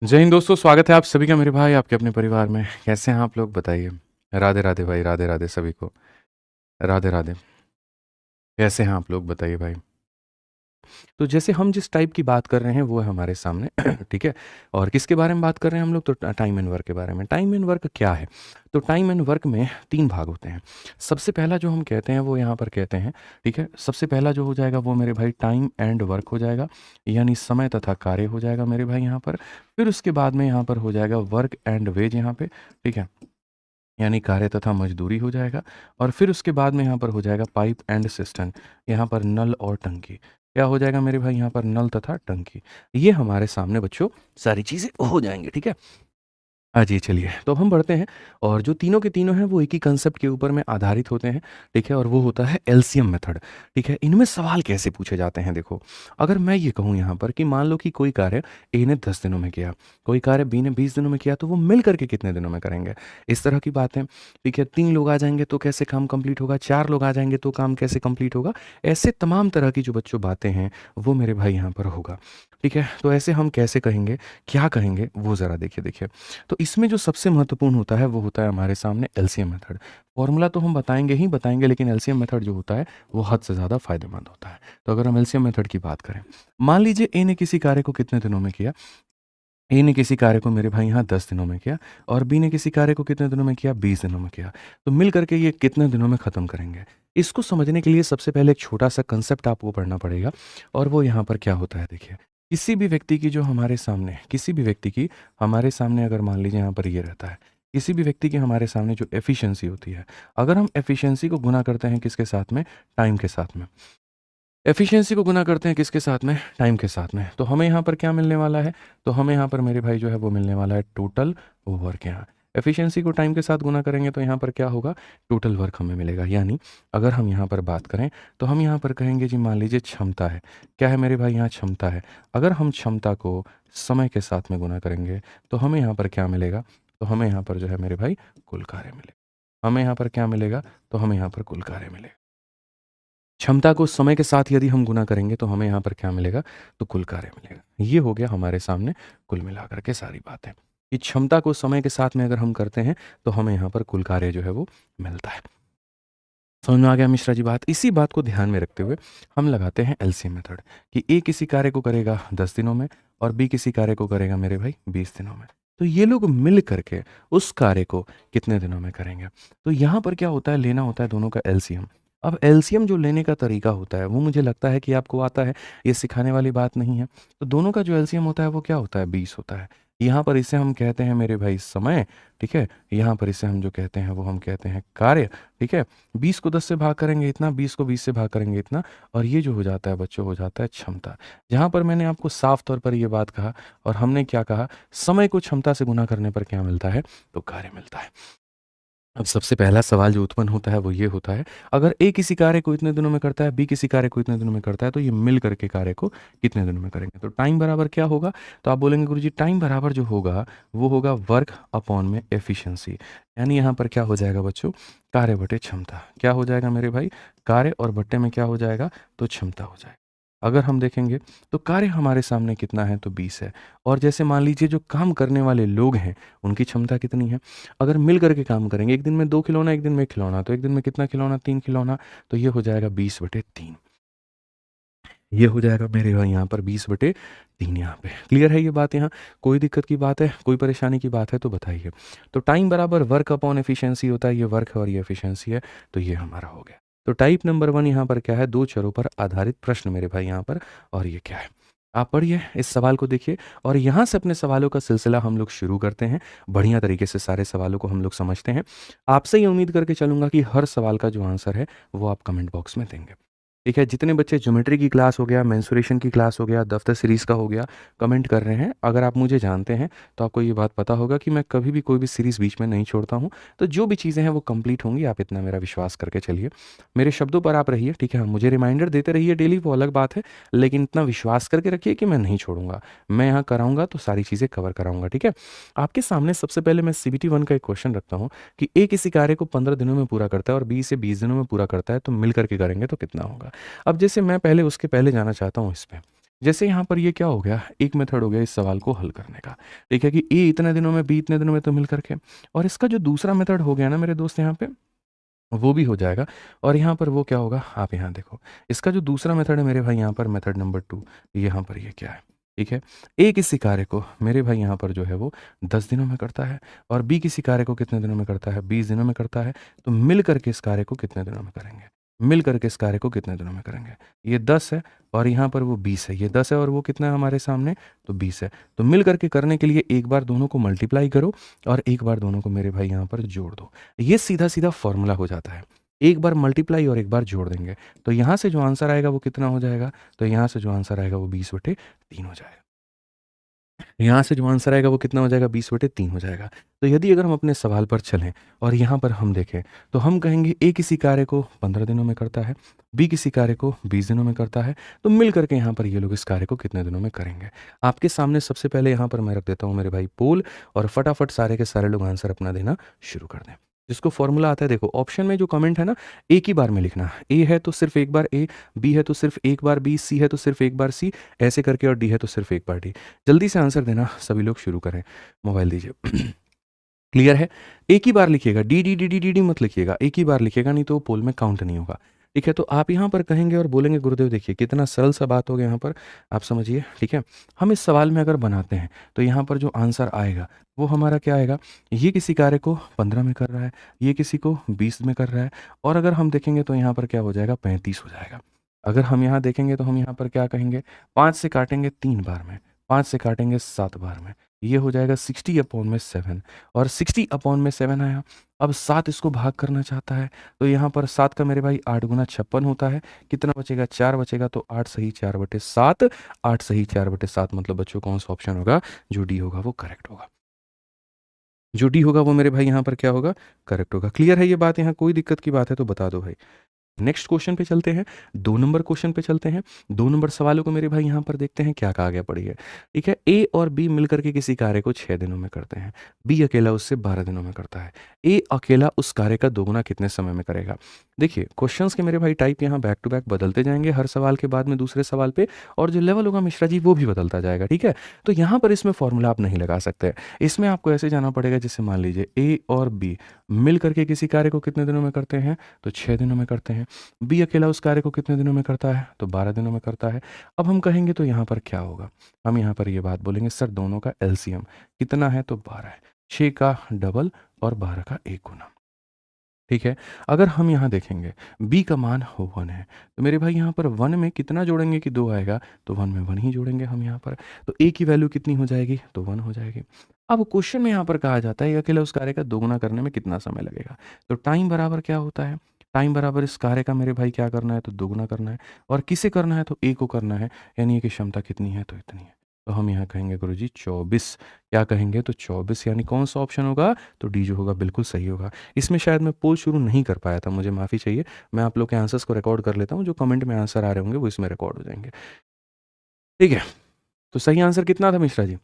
जय हिंद दोस्तों, स्वागत है आप सभी का मेरे भाई आपके अपने परिवार में। कैसे हैं आप लोग बताइए? राधे राधे भाई, राधे राधे सभी को। राधे राधे। कैसे हैं आप लोग बताइए भाई? तो जैसे हम जिस टाइप की बात कर रहे हैं वो है हमारे सामने ठीक है। और किसके बारे में बात कर रहे हैं हम लोग? तो टाइम एंड वर्क के बारे में। टाइम एंड वर्क क्या है? तो टाइम एंड वर्क में तीन भाग होते हैं। सबसे पहला जो हम कहते हैं वो यहाँ पर कहते हैं, ठीक है। सबसे पहला जो हो जाएगा वो मेरे भाई टाइम एंड वर्क हो जाएगा, यानी समय तथा कार्य हो जाएगा मेरे भाई यहाँ पर। फिर उसके बाद में यहाँ पर हो जाएगा वर्क एंड वेज यहाँ पे, ठीक है, यानी कार्य तथा मजदूरी हो जाएगा। और फिर उसके बाद में यहाँ पर हो जाएगा पाइप एंड सिस्टम, यहाँ पर नल और टंकी। क्या हो जाएगा मेरे भाई? यहाँ पर नल तथा टंकी। ये हमारे सामने बच्चों सारी चीज़ें हो जाएंगी, ठीक है। हाँ जी, चलिए तो अब हम बढ़ते हैं। और जो तीनों के तीनों हैं वो एक ही कंसेप्ट के ऊपर में आधारित होते हैं, ठीक है। और वो होता है एलसीएम मेथड, ठीक है। इनमें सवाल कैसे पूछे जाते हैं देखो। अगर मैं ये कहूँ यहाँ पर कि मान लो कि कोई कार्य ए ने 10 दिनों में किया, कोई कार्य बी ने 20 दिनों में किया, तो वो मिल करके कितने दिनों में करेंगे? इस तरह की बात है, ठीक है। 3 लोग आ जाएंगे तो कैसे काम कंप्लीट होगा? 4 लोग आ जाएंगे तो काम कैसे कंप्लीट होगा? ऐसे तमाम तरह की जो बच्चों बातें हैं वो मेरे भाई यहाँ पर होगा, ठीक है। तो ऐसे हम कैसे कहेंगे, क्या कहेंगे, वो ज़रा देखिए देखिए। तो इसमें जो सबसे महत्वपूर्ण होता है वो होता है हमारे सामने एलसीएम मेथड। फॉर्मूला तो हम बताएंगे ही बताएंगे, लेकिन एलसीएम मेथड जो होता है वो हद से ज़्यादा फायदेमंद होता है। तो अगर हम एलसीएम मेथड की बात करें, मान लीजिए ए ने किसी कार्य को कितने दिनों में किया? ए ने किसी कार्य को मेरे भाई यहाँ 10 दिनों में किया, और बी ने किसी कार्य को कितने दिनों में किया? 20 दिनों में किया। तो मिल करके ये कितने दिनों में ख़त्म करेंगे? इसको समझने के लिए सबसे पहले एक छोटा सा कंसेप्ट आपको पढ़ना पड़ेगा। और वो यहाँ पर क्या होता है देखिए। किसी भी व्यक्ति की हमारे सामने अगर मान लीजिए यहाँ पर ये रहता है, किसी भी व्यक्ति की हमारे सामने जो एफिशिएंसी होती है, अगर हम एफिशिएंसी को गुना करते हैं किसके साथ में? टाइम के साथ में। एफिशिएंसी को गुना करते हैं किसके साथ में? टाइम के साथ में। तो हमें यहाँ पर क्या मिलने वाला है? तो हमें यहाँ पर मेरे भाई जो है वो मिलने वाला है टोटल वर्क यहाँ। एफिशिएंसी को टाइम के साथ गुना करेंगे तो यहाँ पर क्या होगा? टोटल वर्क हमें मिलेगा। यानी अगर हम यहाँ पर बात करें तो हम यहाँ पर कहेंगे जी, मान लीजिए क्षमता है। क्या है मेरे भाई? यहाँ क्षमता है। अगर हम क्षमता को समय के साथ में गुना करेंगे तो हमें यहाँ पर क्या मिलेगा? तो हमें यहाँ पर जो है मेरे भाई कुल कार्य मिलेगा। हमें यहाँ पर क्या मिलेगा? तो हमें यहाँ पर कुल कार्य मिलेगा। क्षमता को समय के साथ यदि हम गुना करेंगे तो हमें यहाँ पर क्या मिलेगा? तो कुल कार्य मिलेगा। ये हो गया हमारे सामने कुल मिलाकर के सारी बातें, कि क्षमता को समय के साथ में अगर हम करते हैं तो हमें यहाँ पर कुल कार्य जो है वो मिलता है। समझ में आ गया मिश्रा जी बात? इसी बात को ध्यान में रखते हुए हम लगाते हैं एलसीएम मेथड, कि ए किसी कार्य को करेगा 10 दिनों में और बी किसी कार्य को करेगा मेरे भाई 20 दिनों में। तो ये लोग मिल करके उस कार्य को कितने दिनों में करेंगे? तो यहाँ पर क्या होता है, लेना होता है दोनों का एलसीएम। अब एलसीएम जो लेने का तरीका होता है वो मुझे लगता है कि आपको आता है, ये सिखाने वाली बात नहीं है। तो दोनों का जो एलसीएम होता है वो क्या होता है? 20 होता है। यहाँ पर इसे हम कहते हैं मेरे भाई समय, ठीक है। यहाँ पर इसे हम जो कहते हैं वो हम कहते हैं कार्य, ठीक है। 20 को 10 से भाग करेंगे इतना, 20 को 20 से भाग करेंगे इतना, और ये जो हो जाता है बच्चों हो जाता है क्षमता। जहाँ पर मैंने आपको साफ तौर पर ये बात कहा, और हमने क्या कहा? समय को क्षमता से गुना करने पर क्या मिलता है? तो कार्य मिलता है। अब सबसे पहला सवाल जो उत्पन्न होता है वो ये होता है, अगर ए किसी कार्य को इतने दिनों में करता है, बी किसी कार्य को इतने दिनों में करता है, तो ये मिल करके कार्य को कितने दिनों में करेंगे? तो टाइम बराबर क्या होगा? तो आप बोलेंगे गुरुजी टाइम बराबर जो होगा वो होगा वर्क अपॉन में एफिशिएंसी। यानी यहाँ पर क्या हो जाएगा बच्चों? कार्य बटे क्षमता। क्या हो जाएगा मेरे भाई? कार्य और बट्टे में क्या हो जाएगा? तो क्षमता हो जाएगा। अगर हम देखेंगे तो कार्य हमारे सामने कितना है? तो 20 है। और जैसे मान लीजिए जो काम करने वाले लोग हैं उनकी क्षमता कितनी है? अगर मिल करके काम करेंगे, एक दिन में 2 खिलौना, एक दिन में 1 खिलौना, तो एक दिन में कितना खिलौना? 3 खिलौना। तो ये हो जाएगा 20/3। ये हो जाएगा मेरे भाई यहाँ पर 20/3 यहाँ पे। क्लियर है ये बात यहाँ? कोई दिक्कत की बात है, कोई परेशानी की बात है तो बताइए। तो टाइम बराबर वर्क अपॉन एफिशिएंसी होता है, ये वर्क है और ये एफिशिएंसी है, तो ये हमारा हो गया। तो टाइप नंबर 1 यहाँ पर क्या है? 2 चरों पर आधारित प्रश्न मेरे भाई यहाँ पर। और ये क्या है? आप पढ़िए, इस सवाल को देखिए, और यहाँ से अपने सवालों का सिलसिला हम लोग शुरू करते हैं। बढ़िया तरीके से सारे सवालों को हम लोग समझते हैं। आपसे ये उम्मीद करके चलूँगा कि हर सवाल का जो आंसर है वो आप कमेंट बॉक्स में देंगे। ठीक है, जितने बच्चे ज्योमेट्री की क्लास हो गया, मेंसुरेशन की क्लास हो गया, दफ्तर सीरीज़ का हो गया, कमेंट कर रहे हैं, अगर आप मुझे जानते हैं तो आपको ये बात पता होगा कि मैं कभी भी कोई भी सीरीज़ बीच में नहीं छोड़ता हूँ। तो जो भी चीज़ें हैं वो कंप्लीट होंगी, आप इतना मेरा विश्वास करके चलिए। मेरे शब्दों पर आप रहिए, ठीक है? मुझे रिमाइंडर देते रहिए डेली, वो अलग बात है, लेकिन इतना विश्वास करके रखिए कि मैं नहीं छोड़ूंगा। मैं यहाँ कराऊंगा तो सारी चीज़ें कवर कराऊंगा, ठीक है? आपके सामने सबसे पहले मैं सीबीटी 1 का एक क्वेश्चन रखता हूँ, कि ए किसी कार्य को 15 दिनों में पूरा करता है और बी इसे 20 दिनों में पूरा करता है, तो मिल करके करेंगे तो कितना होगा? अब जैसे मैं पहले उसके पहले जाना चाहता हूँ इस पे। जैसे यहाँ पर ये क्या हो गया, एक मेथड हो गया इस सवाल को हल करने का, ठीक है, कि ए इतने दिनों में, बी इतने दिनों में, तो मिल करके। और इसका जो दूसरा मेथड हो गया ना मेरे दोस्त यहाँ पे, वो भी हो जाएगा। और यहाँ पर वो क्या होगा, आप यहाँ देखो, इसका जो दूसरा मेथड है मेरे भाई यहाँ पर, मेथड नंबर 2, यहाँ पर ये क्या है, ठीक है। ए किसी कार्य को मेरे भाई यहाँ पर जो है वो 10 दिनों में करता है, और बी किसी कार्य को कितने दिनों में करता है, 20 दिनों में करता है। तो मिल करके इस कार्य को कितने दिनों में करेंगे, मिल करके इस कार्य को कितने दिनों में करेंगे। ये 10 है और यहाँ पर वो 20 है, ये 10 है और वो कितना है हमारे सामने, तो 20 है। तो मिल करके करने के लिए एक बार दोनों को मल्टीप्लाई करो और एक बार दोनों को मेरे भाई यहाँ पर जोड़ दो। ये सीधा सीधा फॉर्मूला हो जाता है। एक बार मल्टीप्लाई और एक बार जोड़ देंगे, तो यहाँ से जो आंसर आएगा वो कितना हो जाएगा, तो यहाँ से जो आंसर आएगा वो 20/3 हो जाएगा। यहाँ से जो आंसर आएगा वो कितना हो जाएगा, 20/3 हो जाएगा। तो यदि अगर हम अपने सवाल पर चलें और यहाँ पर हम देखें, तो हम कहेंगे ए किसी कार्य को 15 दिनों में करता है, बी किसी कार्य को 20 दिनों में करता है। तो मिल करके यहाँ पर ये लोग इस कार्य को कितने दिनों में करेंगे। आपके सामने सबसे पहले यहाँ पर मैं रख देता हूँ मेरे भाई पोल, और फटाफट सारे के सारे लोग आंसर अपना देना शुरू कर दें। जिसको फॉर्मूला आता है, देखो ऑप्शन में जो कमेंट है ना, एक ही बार में लिखना। ए है तो सिर्फ एक बार ए, बी है तो सिर्फ एक बार बी, सी है तो सिर्फ एक बार सी, ऐसे करके, और डी है तो सिर्फ एक बार डी। जल्दी से आंसर देना, सभी लोग शुरू करें। मोबाइल दीजिए। क्लियर है, एक ही बार लिखिएगा, D D D D D D मत लिखिएगा, एक ही बार लिखिएगा, नहीं तो वो पोल में काउंट नहीं होगा। ठीक है, तो आप यहाँ पर कहेंगे और बोलेंगे गुरुदेव देखिए कितना सरल सा बात हो गया यहाँ पर, आप समझिए। ठीक है, हम इस सवाल में अगर बनाते हैं तो यहाँ पर जो आंसर आएगा वो हमारा क्या आएगा, ये किसी कार्य को 15 में कर रहा है, ये किसी को 20 में कर रहा है, और अगर हम देखेंगे तो यहाँ पर क्या हो जाएगा, 35 हो जाएगा। अगर हम यहाँ देखेंगे तो हम यहाँ पर क्या कहेंगे, 5 से काटेंगे 3 बार में, 5 से काटेंगे 7 बार में, ये हो जाएगा 60/7। और 60/7 आया। अब 7 इसको भाग करना चाहता है, तो यहाँ पर 7 का मेरे भाई 8 गुना 56 होता है। कितना बचेगा, 4 बचेगा, तो 8 सही 4/7, 8 सही 4/7, मतलब बच्चों कौन सा ऑप्शन होगा, जो डी होगा वो करेक्ट होगा। जो डी होगा वो मेरे भाई यहाँ पर क्या होगा, करेक्ट होगा। क्लियर है ये बात, यहाँ कोई दिक्कत की बात है तो बता दो भाई। नेक्स्ट क्वेश्चन पे चलते हैं, 2 नंबर क्वेश्चन पे चलते हैं। 2 नंबर सवालों को मेरे भाई यहाँ पर देखते हैं क्या कहा गया, पढ़िए। ठीक है, ए और बी मिलकर के किसी कार्य को 6 दिनों में करते हैं, बी अकेला उससे 12 दिनों में करता है। ए अकेला उस कार्य का दोगुना कितने समय में करेगा। देखिए क्वेश्चंस के मेरे भाई टाइप यहाँ बैक टू बैक बदलते जाएंगे, हर सवाल के बाद में दूसरे सवाल पे, और जो लेवल होगा मिश्रा जी वो भी बदलता जाएगा। ठीक है, तो यहाँ पर इसमें फॉर्मूला आप नहीं लगा सकते, इसमें आपको ऐसे जाना पड़ेगा, जैसे मान लीजिए ए और बी मिल करके किसी कार्य को कितने दिनों में करते हैं, तो 6 दिनों में करते हैं। बी अकेला उस कार्य को कितने दिनों में करता है, तो 12 दिनों में करता है। अब हम कहेंगे तो यहाँ पर क्या होगा, हम यहाँ पर ये बात बोलेंगे, सर दोनों का एलसीएम कितना है, तो 12 है, 6 का डबल और 12 का 1 गुना। ठीक है, अगर हम यहाँ देखेंगे b का मान 1 है, तो मेरे भाई यहाँ पर 1 में कितना जोड़ेंगे कि 2 आएगा, तो 1 में 1 ही जोड़ेंगे हम यहाँ पर। तो a की वैल्यू कितनी हो जाएगी, तो 1 हो जाएगी। अब क्वेश्चन में यहाँ पर कहा जाता है अकेला उस कार्य का दोगुना करने में कितना समय लगेगा। तो टाइम बराबर क्या होता है, टाइम बराबर इस कार्य का मेरे भाई क्या करना है, तो दोगुना करना है, और किसे करना है, तो a को करना है, यानी कि क्षमता कितनी है, तो इतनी है। तो हम यहाँ कहेंगे गुरुजी 24, क्या कहेंगे, तो 24, यानी कौन सा ऑप्शन होगा, तो डी जो होगा बिल्कुल सही होगा। इसमें शायद मैं पोल शुरू नहीं कर पाया था, मुझे माफ़ी चाहिए। मैं आप लोग के आंसर्स को रिकॉर्ड कर लेता हूँ, जो कमेंट में आंसर आ रहे होंगे वो इसमें रिकॉर्ड हो जाएंगे। ठीक है, तो सही आंसर कितना था मिश्रा जी,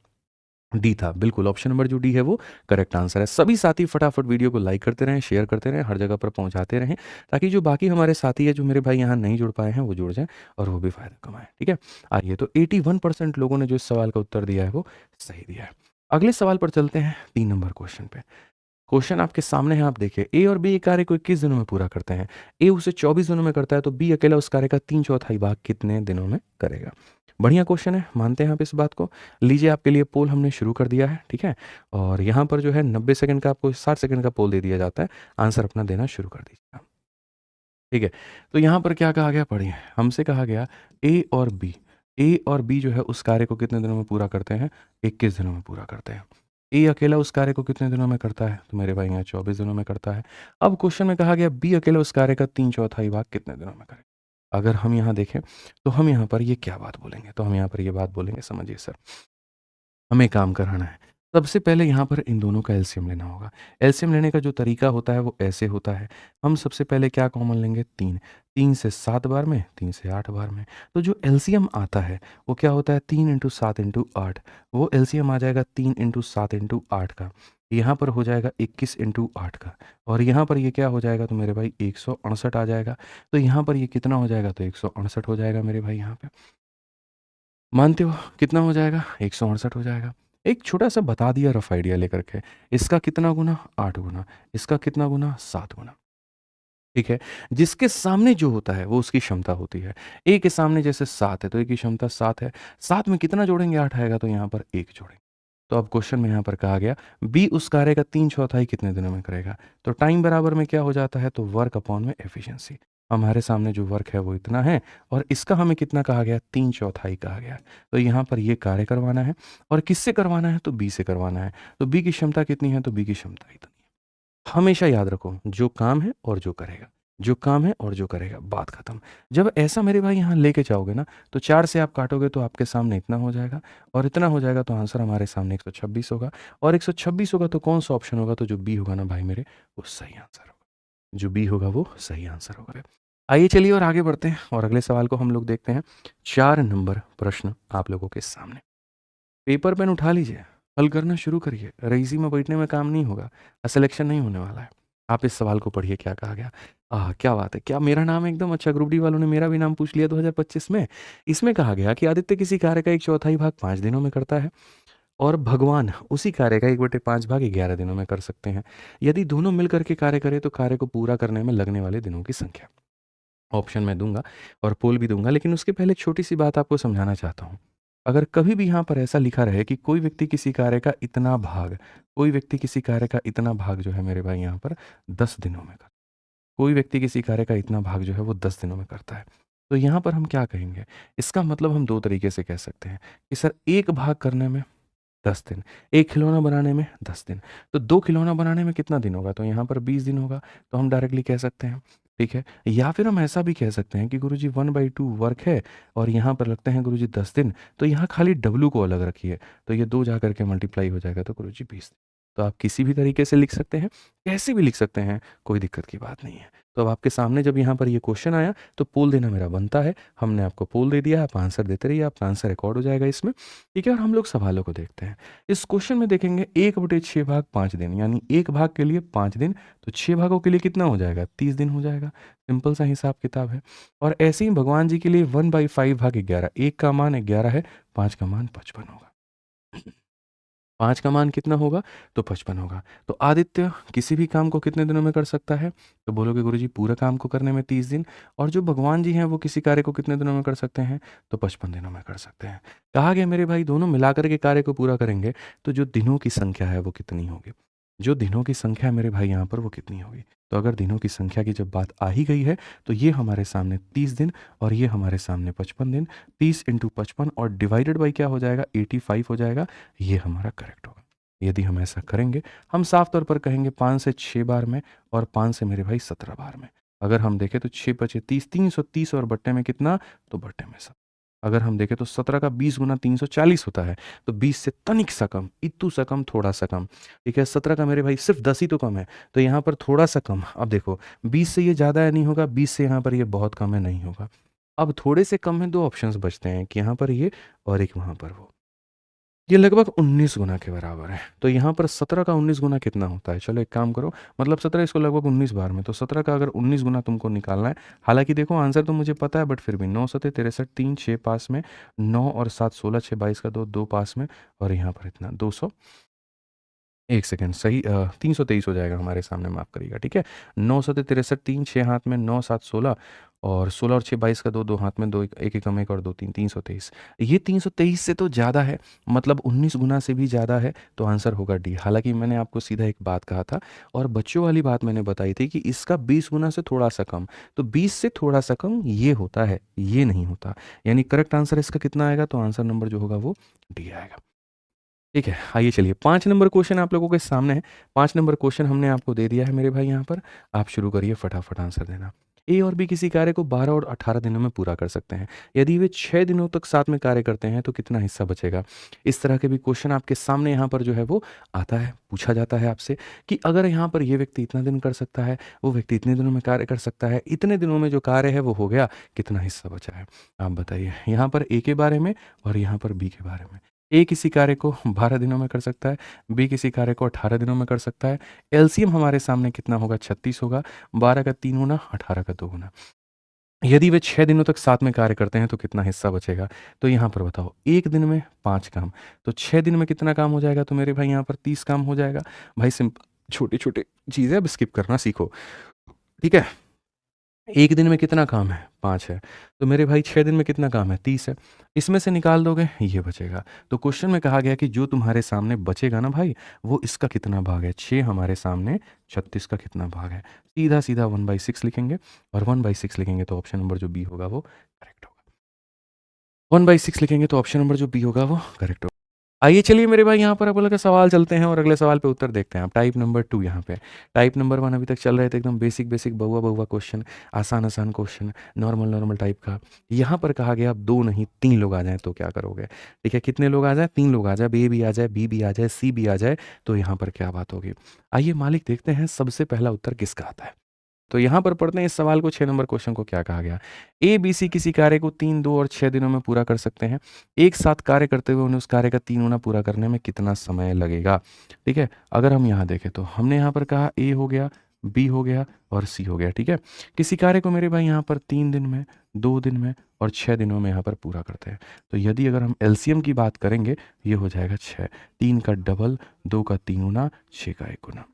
डी था, बिल्कुल ऑप्शन नंबर जो डी है वो करेक्ट आंसर है। सभी साथी फटाफट वीडियो को लाइक करते रहें, शेयर करते रहें, हर जगह पर पहुंचाते रहें, ताकि जो बाकी हमारे साथी है, जो मेरे भाई यहाँ नहीं जुड़ पाए हैं, वो जुड़ जाएं और वो भी फायदा कमाएं। ठीक है, आइए, तो 81% लोगों ने जो इस सवाल का उत्तर दिया है वो सही दिया है। अगले सवाल पर चलते हैं, 3 नंबर क्वेश्चन पे। क्वेश्चन आपके सामने है, आप देखिए, ए और बी एक कार्य को 21 दिनों में पूरा करते हैं, ए उसे 24 दिनों में करता है, तो बी अकेला उस कार्य का 3/4 भाग कितने दिनों में करेगा। बढ़िया क्वेश्चन है, मानते हैं आप इस बात को। लीजिए, आपके लिए पोल हमने शुरू कर दिया है। ठीक है, और यहाँ पर जो है 90 सेकंड का, आपको 60 सेकंड का पोल दे दिया जाता है, आंसर अपना देना शुरू कर दीजिएगा। ठीक है, तो यहाँ पर क्या कहा गया, पढ़िए, हमसे कहा गया ए और बी जो है उस कार्य को कितने दिनों में पूरा करते हैं, 21 दिनों में पूरा करते हैं। ए अकेला उस कार्य को कितने दिनों में करता है, तो मेरे भाई यहाँ 24 दिनों में करता है। अब क्वेश्चन में कहा गया बी अकेला उस कार्य का 3/4 भाग कितने दिनों में करेगा। अगर हम यहाँ देखें तो हम यहाँ पर ये क्या बात बोलेंगे, तो हम यहाँ पर ये बात बोलेंगे, समझिए सर, हमें काम कराना है। सबसे पहले यहाँ पर इन दोनों का एलसीएम लेना होगा। एलसीएम लेने का जो तरीका होता है वो ऐसे होता है, हम सबसे पहले क्या कॉमन लेंगे, 3, 3 से 7 बार में, 3 से 8 बार में। तो जो एलसीएम आता है वो क्या होता है, 3 × 7 × 8, वो एलसीएम आ जाएगा 3 × 7 × 8 का। यहाँ पर हो जाएगा 21 × 8 का, और यहाँ पर ये क्या हो जाएगा, तो मेरे भाई 168 आ जाएगा। तो यहाँ पर ये कितना हो जाएगा, तो 168 हो जाएगा मेरे भाई यहाँ पे। मानते हो कितना हो जाएगा? 168 हो जाएगा। एक छोटा-सा बता दिया रफ़ आइडिया लेकर के। इसका कितना गुना? 8 गुना। इसका कितना गुना? 7 गुना। ठीक है? जिसके सामने जो होता है वो उसकी क्षमता होती है। A के सामने जैसे 7 है तो A की क्षमता 7 है। 7 में कितना जोड़ेंगे 8 आएगा तो यहाँ पर 1 जोड़ेंगे। तो अब क्वेश्चन में यहाँ पर कहा गया B उस कार्य का 3/4 कितने दिनों में करेगा? तो टाइम बराबर में क्या हो जाता है? तो वर्क अपॉन में एफिशिएंसी। हमारे सामने जो वर्क है वो इतना है और इसका हमें कितना कहा गया? 3/4 कहा गया। तो यहाँ पर ये कार्य करवाना है और किससे करवाना है? तो B से करवाना है। तो B की क्षमता कितनी है? तो B की क्षमता इतनी है। हमेशा याद रखो, जो काम है और जो करेगा, जो काम है और जो करेगा, बात खत्म। जब ऐसा मेरे भाई यहाँ लेके जाओगे ना, तो 4 से आप काटोगे तो आपके सामने इतना हो जाएगा और इतना हो जाएगा तो आंसर हमारे सामने 126 होगा और 126 होगा तो कौन-सा ऑप्शन होगा? तो जो बी होगा ना भाई मेरे, वो सही आंसर होगा। जो बी होगा वो सही आंसर होगा। आइए चलिए और आगे बढ़ते हैं और अगले सवाल को हम लोग देखते हैं। 4 नंबर प्रश्न आप लोगों के सामने। पेपर पेन उठा लीजिए, हल करना शुरू करिए। रईसी में बैठने में काम नहीं होगा, सिलेक्शन नहीं होने वाला है। आप इस सवाल को पढ़िए क्या कहा गया। क्या बात है! क्या मेरा नाम एकदम अच्छा ग्रुप डी वालों ने मेरा भी नाम पूछ लिया 2025 में। इसमें कहा गया कि आदित्य किसी कार्य का 1/4 भाग 5 दिनों में करता है और भगवान उसी कार्य का 1/5 भाग 11 दिनों में कर सकते हैं। यदि दोनों मिलकर के कार्य करें तो कार्य को पूरा करने में लगने वाले दिनों की संख्या। ऑप्शन मैं दूँगा और पोल भी दूँगा, लेकिन उसके पहले एक छोटी-सी बात आपको समझाना चाहता हूँ। अगर कभी भी यहाँ पर ऐसा लिखा रहे कि कोई व्यक्ति किसी कार्य का इतना भाग, कोई व्यक्ति किसी कार्य का इतना भाग जो है मेरे भाई यहाँ पर 10 दिनों में कर, कोई व्यक्ति किसी कार्य का इतना भाग जो है वो 10 दिनों में करता है। तो यहाँ पर हम क्या कहेंगे? इसका मतलब हम 2 तरीके से कह सकते हैं कि सर एक भाग करने में 10 दिन, 1 खिलौना बनाने में 10 दिन, तो 2 खिलौना बनाने में कितना दिन होगा? तो यहाँ पर 20 दिन होगा, तो हम डायरेक्टली कह सकते हैं, ठीक है? या फिर हम ऐसा भी कह सकते हैं कि गुरुजी 1/2 वर्क है और यहाँ पर लगते हैं गुरुजी 10 दिन, तो यहाँ खाली W को अलग रखिए, तो ये 2 जा कर के मल्टीप्लाई हो जाएगा तो गुरुजी 20 दिन। तो आप किसी भी तरीके से लिख सकते हैं, कैसे भी लिख सकते हैं, कोई दिक्कत की बात नहीं है। तो अब आपके सामने जब यहाँ पर ये क्वेश्चन आया, तो पोल देना मेरा बनता है, हमने आपको पोल दे दिया, आप आंसर देते रहिए, आपका आंसर रिकॉर्ड हो जाएगा इसमें, ठीक है? और हम लोग सवालों को देखते हैं। इस क्वेश्चन में देखेंगे 1/6 भाग 5 दिन, यानी 1 भाग के लिए 5 दिन, तो 6 भागों के लिए कितना हो जाएगा? 30 दिन हो जाएगा। सिंपल सा हिसाब-किताब है। और ऐसे ही भगवान जी के लिए 1/5 भाग 11, 1 का मान 11 है, 5 का मान 55 होगा। 5 का मान कितना होगा? तो 55 होगा। तो आदित्य किसी भी काम को कितने दिनों में कर सकता है? तो बोलोगे गुरुजी पूरा काम को करने में 30 दिन। और जो भगवान जी हैं वो किसी कार्य को कितने दिनों में कर सकते हैं? तो 55 दिनों में कर सकते हैं। कहा गया मेरे भाई दोनों मिलाकर के कार्य को पूरा करेंगे तो जो दिनों की संख्या है वो कितनी होगी? जो दिनों की संख्या है मेरे भाई यहाँ पर वो कितनी होगी? तो अगर दिनों की संख्या की जब बात आ ही गई है तो ये हमारे सामने 30 दिन और ये हमारे सामने 55 दिन। 30 × 55 और डिवाइडेड बाई क्या हो जाएगा? 85 हो जाएगा। ये हमारा करेक्ट होगा। यदि हम ऐसा करेंगे, हम साफ तौर पर कहेंगे 5 से 6 बार में और 5 से मेरे भाई 17 बार में। अगर हम देखें तो 6 पचे 30, 330 और बट्टे में कितना? तो बट्टे में 7। अगर हम देखें तो 17 का 20 गुना 340 होता है, तो 20 से तनिक सा कम, इत्तू सा कम, थोड़ा-सा कम, ठीक है? 17 का मेरे भाई सिर्फ़ 10 ही तो कम है, तो यहाँ पर थोड़ा-सा कम। अब देखो 20 से ये ज़्यादा है नहीं होगा, 20 से यहाँ पर ये बहुत कम है नहीं होगा। अब थोड़े से कम है, 2 ऑप्शंस बचते हैं कि यहाँ पर ये और एक वहाँ पर वो। ये लगभग 19 गुना के बराबर है। तो यहाँ पर 17 का 19 गुना कितना होता है? चलो एक काम करो, मतलब 17 इसको लगभग 19 बार में, तो 17 का अगर 19 गुना तुमको निकालना है, हालाँकि देखो आंसर तो मुझे पता है बट फिर भी 9 सते 63, 3 6 पास में, 9 और 7 16, 6 22 का 2, 2 पास में और यहाँ पर इतना 200, 1 सेकंड सही 323 हो जाएगा हमारे सामने, माफ़ करिएगा, ठीक है? 9 सते 63, 3 6 हाथ में, 9 7 16 और 16 और 6 22 का 2, 2 हाथ में, 2 1 एकम 1 और 2 3, 323। ये 323 से तो ज़्यादा है, मतलब 19 गुना से भी ज़्यादा है, तो आंसर होगा डी। हालाँकि मैंने आपको सीधा एक बात कहा था और बच्चों वाली बात मैंने बताई थी कि इसका 20 गुना से थोड़ा-सा कम, तो 20 से थोड़ा-सा कम ये होता है, ये नहीं होता। यानी करेक्ट आंसर इसका कितना आएगा? तो आंसर नंबर जो होगा वो डी आएगा। ठीक है, आइए चलिए 5 नंबर क्वेश्चन आप लोगों के सामने है। 5 नंबर क्वेश्चन हमने आपको दे दिया है मेरे भाई यहाँ पर। आप शुरू करिए फटाफट आंसर देना। ए और बी किसी कार्य को 12 और 18 दिनों में पूरा कर सकते हैं। यदि वे 6 दिनों तक साथ में कार्य करते हैं तो कितना हिस्सा बचेगा? इस तरह के भी क्वेश्चन आपके सामने यहाँ पर जो है वो आता है, पूछा जाता है आपसे कि अगर यहाँ पर ये व्यक्ति इतना दिन कर सकता है, वो व्यक्ति इतने दिनों में कार्य कर सकता है, इतने दिनों में जो कार्य है वो हो गया, कितना हिस्सा बचा है? आप बताइए। यहाँ पर ए के बारे में और यहाँ पर बी के बारे में। ए किसी कार्य को 12 दिनों में कर सकता है, बी किसी कार्य को 18 दिनों में कर सकता है। एलसीएम हमारे सामने कितना होगा? 36 होगा, 12 का 3 गुना, 18 का 2 गुना। यदि वे 6 दिनों तक साथ में कार्य करते हैं तो कितना हिस्सा बचेगा? तो यहाँ पर बताओ 1 दिन में 5 काम, तो 6 दिन में कितना काम हो जाएगा? तो मेरे भाई यहाँ पर 30 काम हो जाएगा। भाई सिंपल छोटे-छोटे चीज़ें अब स्किप करना सीखो, ठीक है? 1 दिन में कितना काम है? 5 है। तो मेरे भाई 6 दिन में कितना काम है? 30 है। इसमें से निकाल दोगे, ये बचेगा। तो क्वेश्चन में कहा गया कि जो तुम्हारे सामने बचेगा ना भाई, वो इसका कितना भाग है? 6 हमारे सामने 36 का कितना भाग है? सीधा-सीधा 1/6 लिखेंगे और 1/6 लिखेंगे तो ऑप्शन नंबर जो बी होगा वो करेक्ट होगा। 1/6 लिखेंगे तो ऑप्शन नंबर जो बी होगा वो करेक्ट होगा। आइए चलिए मेरे भाई यहाँ पर अब अगले सवाल चलते हैं और अगले सवाल पे उत्तर देखते हैं। अब टाइप नंबर 2 यहाँ पे। टाइप नंबर 1 अभी तक चल रहे थे एकदम बेसिक बहुआ क्वेश्चन, आसान क्वेश्चन, नॉर्मल टाइप का। यहाँ पर कहा गया अब 2 नहीं 3 लोग आ जाएँ तो क्या करोगे? ठीक है, कितने लोग आ जाएँ? 3 लोग आ जाएँ, ए भी आ जाए, बी भी आ जाए, सी भी आ जाए, तो यहाँ पर क्या बात होगी? आइए मालिक देखते हैं सबसे पहला उत्तर किसका आता है। तो यहाँ पर पढ़ते हैं इस सवाल को, 6 नंबर क्वेश्चन को क्या कहा गया। ए, बी, सी किसी कार्य को 3, 2 और 6 दिनों में पूरा कर सकते हैं। एक साथ कार्य करते हुए उन्हें उस कार्य का 3 गुना पूरा करने में कितना समय लगेगा? ठीक है, अगर हम यहाँ देखें तो हमने यहाँ पर कहा ए हो गया, बी हो गया और सी हो गया, ठीक है। किसी कार्य को मेरे भाई यहाँ पर 3 दिन में, 2 दिन में और 6 दिनों में यहाँ पर पूरा करते हैं। तो यदि अगर हम एलसीएम की बात करेंगे, ये हो जाएगा 6, 3 का डबल, 2 का 3 गुना, 6 का 1 गुना।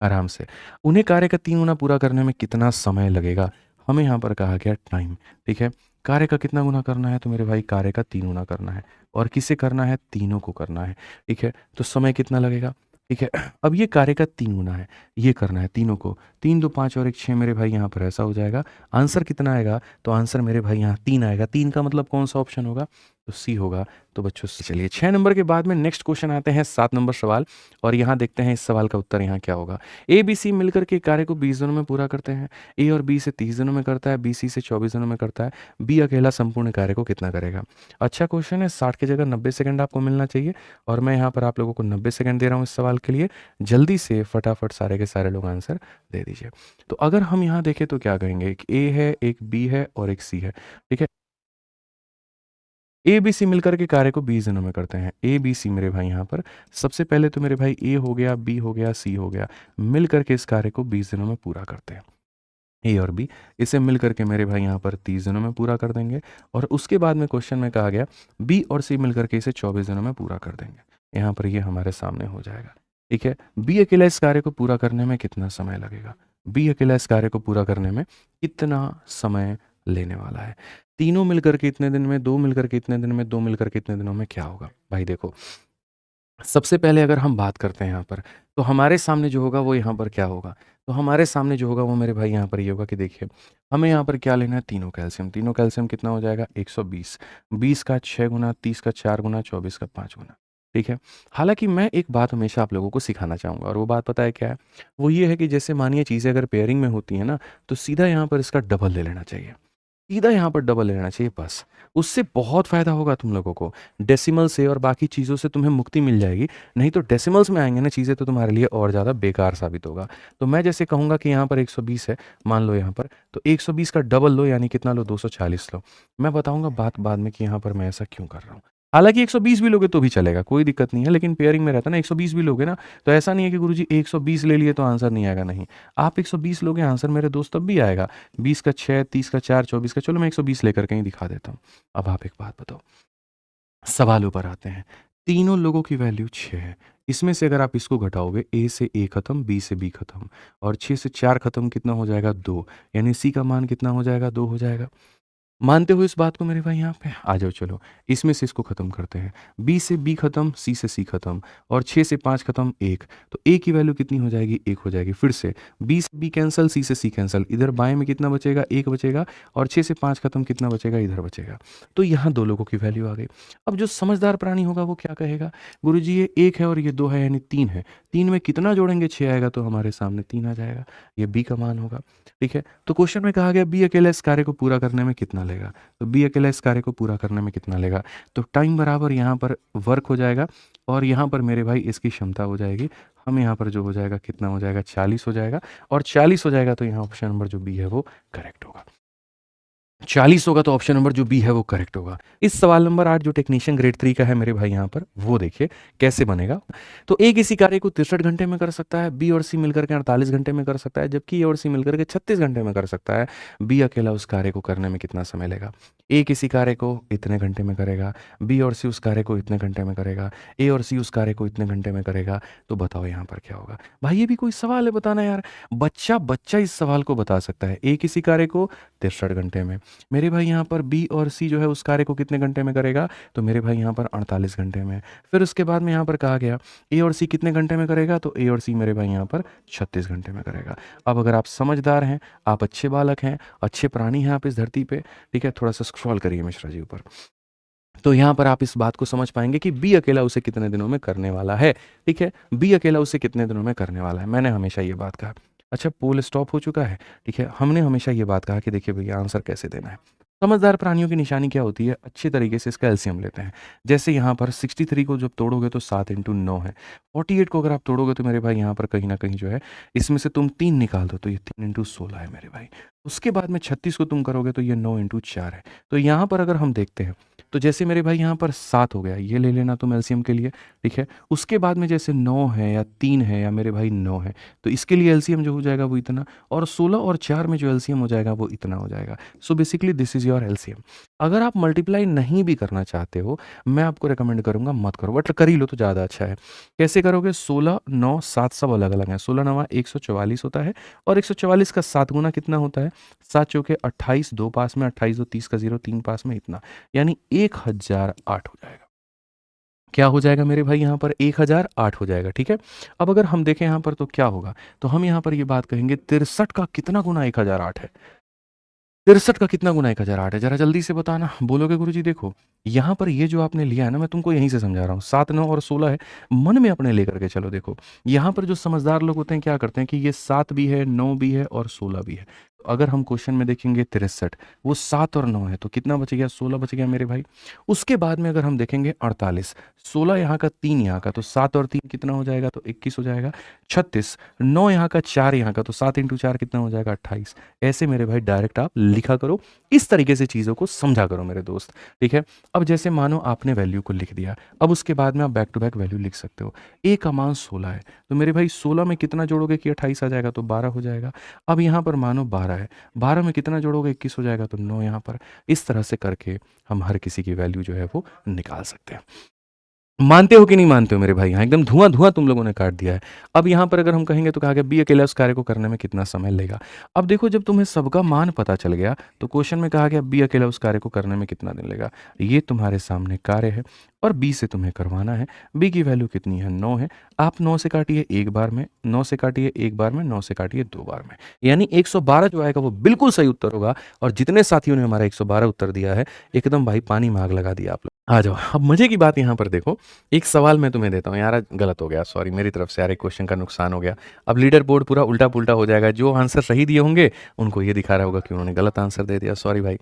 आराम से। उन्हें कार्य का 3 गुना पूरा करने में कितना समय लगेगा? हमें यहाँ पर कहा गया टाइम, ठीक है? कार्य का कितना गुना करना है? तो मेरे भाई कार्य का 3 गुना करना है और किसे करना है? तीनों को करना है, ठीक है? तो समय कितना लगेगा? ठीक है? अब ये कार्य का 3 गुना है, ये करना है तीनों को। 3, 2, 5 और 1 6 मेरे भाई यहाँ पर ऐसा हो जाएगा। आंसर कितना आएगा? तो आंसर मेरे भाई यहाँ 3 आएगा। 3 का मतलब कौन-सा ऑप्शन होगा? तो सी होगा। तो बच्चों चलिए 6 नंबर के बाद में नेक्स्ट क्वेश्चन आते हैं 7 नंबर सवाल और यहाँ देखते हैं इस सवाल का उत्तर यहाँ क्या होगा। ए, बी, सी मिलकर के कार्य को 20 दिनों में पूरा करते हैं। ए और बी से 30 दिनों में करता है, बी सी से 24 दिनों में करता है। बी अकेला संपूर्ण कार्य को कितना करेगा? अच्छा क्वेश्चन है, 60 की जगह 90 सेकंड आपको मिलना चाहिए और मैं यहाँ पर आप लोगों को 90 सेकंड दे रहा हूँ इस सवाल के लिए। जल्दी से फटाफट सारे के सारे लोग आंसर दे दीजिए। तो अगर हम यहाँ देखें तो क्या कहेंगे? एक ए है, एक बी है और एक सी है, ठीक है? ए, बी, सी मिलकर के कार्य को 20 दिनों में करते हैं। ए, बी, सी मेरे भाई यहाँ पर सबसे पहले तो मेरे भाई ए हो गया, बी हो गया, सी हो गया। मिल करके इस कार्य को 20 दिनों में पूरा करते हैं। ए और बी इसे मिल करके मेरे भाई यहाँ पर 30 दिनों में पूरा कर देंगे और उसके बाद में क्वेश्चन में कहा गया बी और सी मिल करके इसे 24 दिनों में पूरा कर देंगे। यहाँ पर ये हमारे सामने हो जाएगा, ठीक है। बी अकेला इस कार्य को पूरा करने में कितना समय लगेगा? बी अकेला इस कार्य को पूरा करने में कितना समय लेने वाला है? तीनों मिलकर के इतने दिन में, दो मिलकर के इतने दिन में, दो मिलकर के इतने दिनों में क्या होगा? भाई देखो, सबसे पहले अगर हम बात करते हैं यहाँ पर, तो हमारे सामने जो होगा वो यहाँ पर क्या होगा? तो हमारे सामने जो होगा वो मेरे भाई यहाँ पर ये होगा कि देखिए, हमें यहाँ पर क्या लेना है? तीनों कैल्शियम। तीनों कैल्शियम कितना हो जाएगा? 120। 20 का 6 गुना, 30 का 4 गुना, 24 का 5 गुना, ठीक है? हालाँकि मैं एक बात हमेशा आप लोगों को सिखाना चाहूँगा और वो बात पता है क्या है? वो ये है कि जैसे मानिए चीज़ें अगर पेयरिंग में होती हैं ना, तो सीधा यहाँ पर इसका डबल ले लेना चाहिए। सीधा यहाँ पर डबल ले लेना चाहिए बस। उससे बहुत फ़ायदा होगा तुम लोगों को। डेसिमल से और बाकी चीज़ों से तुम्हें मुक्ति मिल जाएगी। नहीं तो डेसिमल्स में आएँगे ना चीज़ें तो तुम्हारे लिए और ज़्यादा बेकार साबित होगा। तो मैं जैसे कहूँगा कि यहाँ पर 120 है, मान लो यहाँ पर, तो 120 का डबल लो यानी कितना लो? 240 लो। मैं बताऊँगा बात बाद में कि यहाँ पर मैं ऐसा क्यों कर रहा हूँ। हालाँकि 120 भी लोगे तो भी चलेगा, कोई दिक्कत नहीं है, लेकिन पेयरिंग में रहता है ना 120 भी लोगे ना, तो ऐसा नहीं है कि गुरुजी 120 ले लिए तो आंसर नहीं आएगा, नहीं। आप 120 लोगे आंसर मेरे दोस्त तब भी आएगा। 20 का 6, 30 का 4, 24 का, चलो मैं 120 लेकर के ही दिखा देता हूँ। अब आप एक बात बताओ, सवालों पर आते हैं। तीनों लोगों की वैल्यू 6 है। इसमें से अगर आप इसको घटाओगे, ए से ए खत्म, बी से बी खत्म और 6 से 4 खत्म, कितना हो जाएगा? 2। यानी सी का मान कितना हो जाएगा? 2 हो जाएगा। मानते हो इस बात को मेरे भाई यहाँ पे? आ जाओ चलो, इसमें से इसको खत्म करते हैं। बी से बी खत्म, सी से सी खत्म और 6 से 5 खत्म, 1। तो ए की वैल्यू कितनी हो जाएगी? 1 हो जाएगी। फिर से बी से बी कैंसल, सी से सी कैंसल, इधर बाएं में कितना बचेगा? 1 बचेगा और 6 से 5 खत्म, कितना बचेगा? इधर बचेगा। तो यहाँ 2 लोगों की वैल्यू आ गई। अब जो समझदार प्राणी होगा वो क्या कहेगा? गुरुजी ये 1 है और ये 2 है यानी 3 है। 3 में कितना जोड़ेंगे? 6 आएगा तो हमारे सामने 3 आ जाएगा। ये बी का मान होगा, ठीक है। तो क्वेश्चन में कहा गया बी अकेले इस कार्य को पूरा करने में कितना लेगा? तो बी अकेला इस कार्य को पूरा करने में कितना लेगा? तो टाइम बराबर यहाँ पर वर्क हो जाएगा और यहाँ पर मेरे भाई इसकी क्षमता हो जाएगी। हम यहाँ पर जो हो जाएगा कितना हो जाएगा? 40 हो जाएगा और 40 हो जाएगा तो यहाँ ऑप्शन नंबर जो बी है वो करेक्ट होगा। 40 होगा तो ऑप्शन नंबर जो बी है वो करेक्ट होगा। इस सवाल नंबर 8 जो टेक्नीशियन ग्रेड 3 का है मेरे भाई यहाँ पर, वो देखिए कैसे बनेगा। तो ए किसी कार्य को 63 घंटे में कर सकता है, बी और सी मिलकर के 48 घंटे में कर सकता है, जबकि ए और सी मिलकर के 36 घंटे में कर सकता है। बी अकेला उस कार्य को करने में कितना समय लेगा? ए किसी कार्य को इतने घंटे में करेगा, बी और सी उस कार्य को इतने घंटे में करेगा, ए और सी उस कार्य को इतने घंटे में करेगा। तो बताओ यहाँ पर क्या होगा? भाई ये भी कोई सवाल है बताना यार। बच्चा बच्चा इस सवाल को बता सकता है। ए किसी कार्य को 63 घंटे में, मेरे भाई यहाँ पर बी और सी जो है उस कार्य को कितने घंटे में करेगा? तो मेरे भाई यहाँ पर 48 घंटे में। फिर उसके बाद में यहाँ पर कहा गया ए और सी कितने घंटे में करेगा? तो ए और सी मेरे भाई यहाँ पर 36 घंटे में करेगा। अब अगर आप समझदार हैं, आप अच्छे बालक हैं, अच्छे प्राणी हैं आप इस धरती पे, ठीक है, थोड़ा सा स्क्रॉल करिए मिश्रा जी ऊपर। तो यहाँ पर आप इस बात को समझ पाएंगे कि बी अकेला उसे कितने दिनों में करने वाला है। ठीक है, बी अकेला उसे कितने दिनों में करने वाला है। मैंने हमेशा ये बात कहा। अच्छा, पोल स्टॉप हो चुका है। ठीक है, हमने हमेशा ये बात कहा कि देखिए भैया आंसर कैसे देना है। समझदार प्राणियों की निशानी क्या होती है? अच्छे तरीके से इसका एलसीएम लेते हैं। जैसे यहाँ पर 63 को जब तोड़ोगे तो 7 इंटू 9 है। 48 को अगर आप तोड़ोगे तो मेरे भाई यहाँ पर कहीं ना कहीं जो है इसमें से तुम 3 निकाल दो तो ये 3 इंटू 16 है मेरे भाई। उसके बाद में 36 को तुम करोगे तो ये 9 इंटू 4 है। तो यहाँ पर अगर हम देखते हैं तो जैसे मेरे भाई यहाँ पर 7 हो गया, ये ले लेना तुम एलसीएम के लिए। ठीक है, उसके बाद में जैसे 9 है या 3 है या मेरे भाई 9 है, तो इसके लिए एलसीएम जो हो जाएगा वो इतना, और 16 और 4 में जो एलसीएम हो जाएगा वो इतना हो जाएगा। So basically this is your LCM. अगर आप मल्टीप्लाई नहीं भी करना चाहते हो, मैं आपको रिकमेंड करूंगा मत करो, बट कर ही लो तो ज़्यादा अच्छा है। कैसे करोगे? 16 9 7 सब अलग अलग हैं। 16 9 144 होता है, और 144 का 7 गुना कितना होता है? 7 चौके 28, 2 पास में 28, 2 30 का 0, 3 पास में इतना, यानी 1008 हो जाएगा। क्या हो जाएगा मेरे भाई यहाँ पर? 1008 हो जाएगा। ठीक है, अब अगर हम देखें यहाँ पर तो क्या होगा, तो हम यहाँ पर ये बात कहेंगे 63 का कितना गुना 1008 है? 63 का कितना गुना 1008 है? जरा जल्दी से बताना। बोलोगे गुरुजी देखो यहाँ पर ये जो आपने लिया है ना, मैं तुमको यहीं से समझा रहा हूँ। 7 9 और 16 है, मन में अपने लेकर के चलो। देखो यहाँ पर जो समझदार लोग होते हैं क्या करते हैं कि ये 7 भी है, 9 भी है और 16 भी है। तो अगर हम क्वेश्चन में देखेंगे 63, वो 7 और 9 है, तो कितना बच गया? 16 बच गया मेरे भाई। उसके बाद में अगर हम देखेंगे 48, 16 यहाँ का, 3 यहाँ का, तो 7 और 3 कितना हो जाएगा? तो 21 हो जाएगा। 36, 9 यहाँ का, 4 यहाँ का, तो 7 इंटू 4 कितना हो जाएगा? 28। ऐसे मेरे भाई डायरेक्ट आप लिखा करो, इस तरीके से चीज़ों को समझा करो मेरे दोस्त। ठीक है, अब जैसे मानो आपने वैल्यू को लिख दिया, अब उसके बाद में आप बैक टू बैक वैल्यू लिख सकते हो। ए का मान 16 है, तो मेरे भाई 16 में कितना जोड़ोगे कि 28 आ जाएगा? तो 12 हो जाएगा। अब यहाँ पर मानो 12 है, 12 में कितना जोड़ोगे? 21 हो जाएगा, तो 9 यहाँ पर। इस तरह से करके हम हर किसी की वैल्यू जो है वो निकाल सकते हैं। मानते हो कि नहीं मानते हो मेरे भाई? यहाँ एकदम धुआं धुआं तुम लोगों ने काट दिया है। अब यहाँ पर अगर हम कहेंगे तो कहा गया बी अकेला उस कार्य को करने में कितना समय लेगा। अब देखो जब तुम्हें सबका मान पता चल गया तो क्वेश्चन में कहा गया बी अकेला उस कार्य को करने में कितना दिन लेगा। ये तुम्हारे सामने कार्य है और बी से तुम्हें करवाना है। बी की वैल्यू कितनी है? 9 है। आप 9 से काटिए एक बार में, 9 से काटिए एक बार में, 9 से काटिए दो बार में, यानी 112 जो आएगा वो बिल्कुल सही उत्तर होगा। और जितने साथियों ने हमारा 112 उत्तर दिया है, एकदम भाई पानी में आग लगा दिया आप लोग। आ जाओ, अब मजे की बात यहाँ पर देखो, एक सवाल मैं तुम्हें देता हूँ यार। आज गलत हो गया, सॉरी मेरी तरफ से यार, एक क्वेश्चन का नुकसान हो गया। अब लीडर बोर्ड पूरा उल्टा पुल्टा हो जाएगा। जो आंसर सही दिए होंगे उनको ये दिखा रहा होगा कि उन्होंने गलत आंसर दे दिया, सॉरी भाई।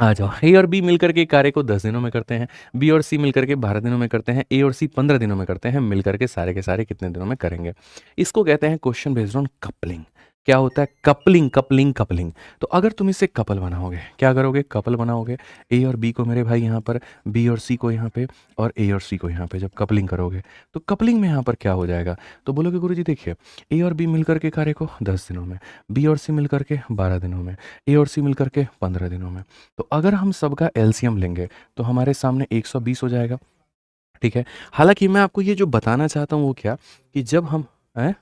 आ जाओ, ए और बी मिलकर के कार्य को 10 दिनों में करते हैं, बी और सी मिलकर के 12 दिनों में करते हैं, ए और सी 15 दिनों में करते हैं। मिलकर के सारे कितने दिनों में करेंगे? इसको कहते हैं क्वेश्चन बेस्ड ऑन कपलिंग। क्या होता है? Coupling coupling coupling. तो अगर तुम इसे कपल बनाओगे, क्या करोगे? कपल बनाओगे। ए और बी को मेरे भाई यहाँ पर, बी और सी को यहाँ पे, और ए और सी को यहाँ पे जब कपलिंग करोगे तो कपलिंग में यहाँ पर क्या हो जाएगा? तो बोलोगे गुरुजी देखिए, ए और बी मिलकर के कार्य को 10 दिनों में, बी और सी मिलकर के 12 दिनों में, ए और सी मिलकर के 15 दिनों में। तो अगर हम सबका एलसीएम लेंगे तो हमारे सामने 120 हो जाएगा। ठीक है, हालांकि मैं आपको ये जो बताना चाहता हूँ वो क्या, कि जब हम हैं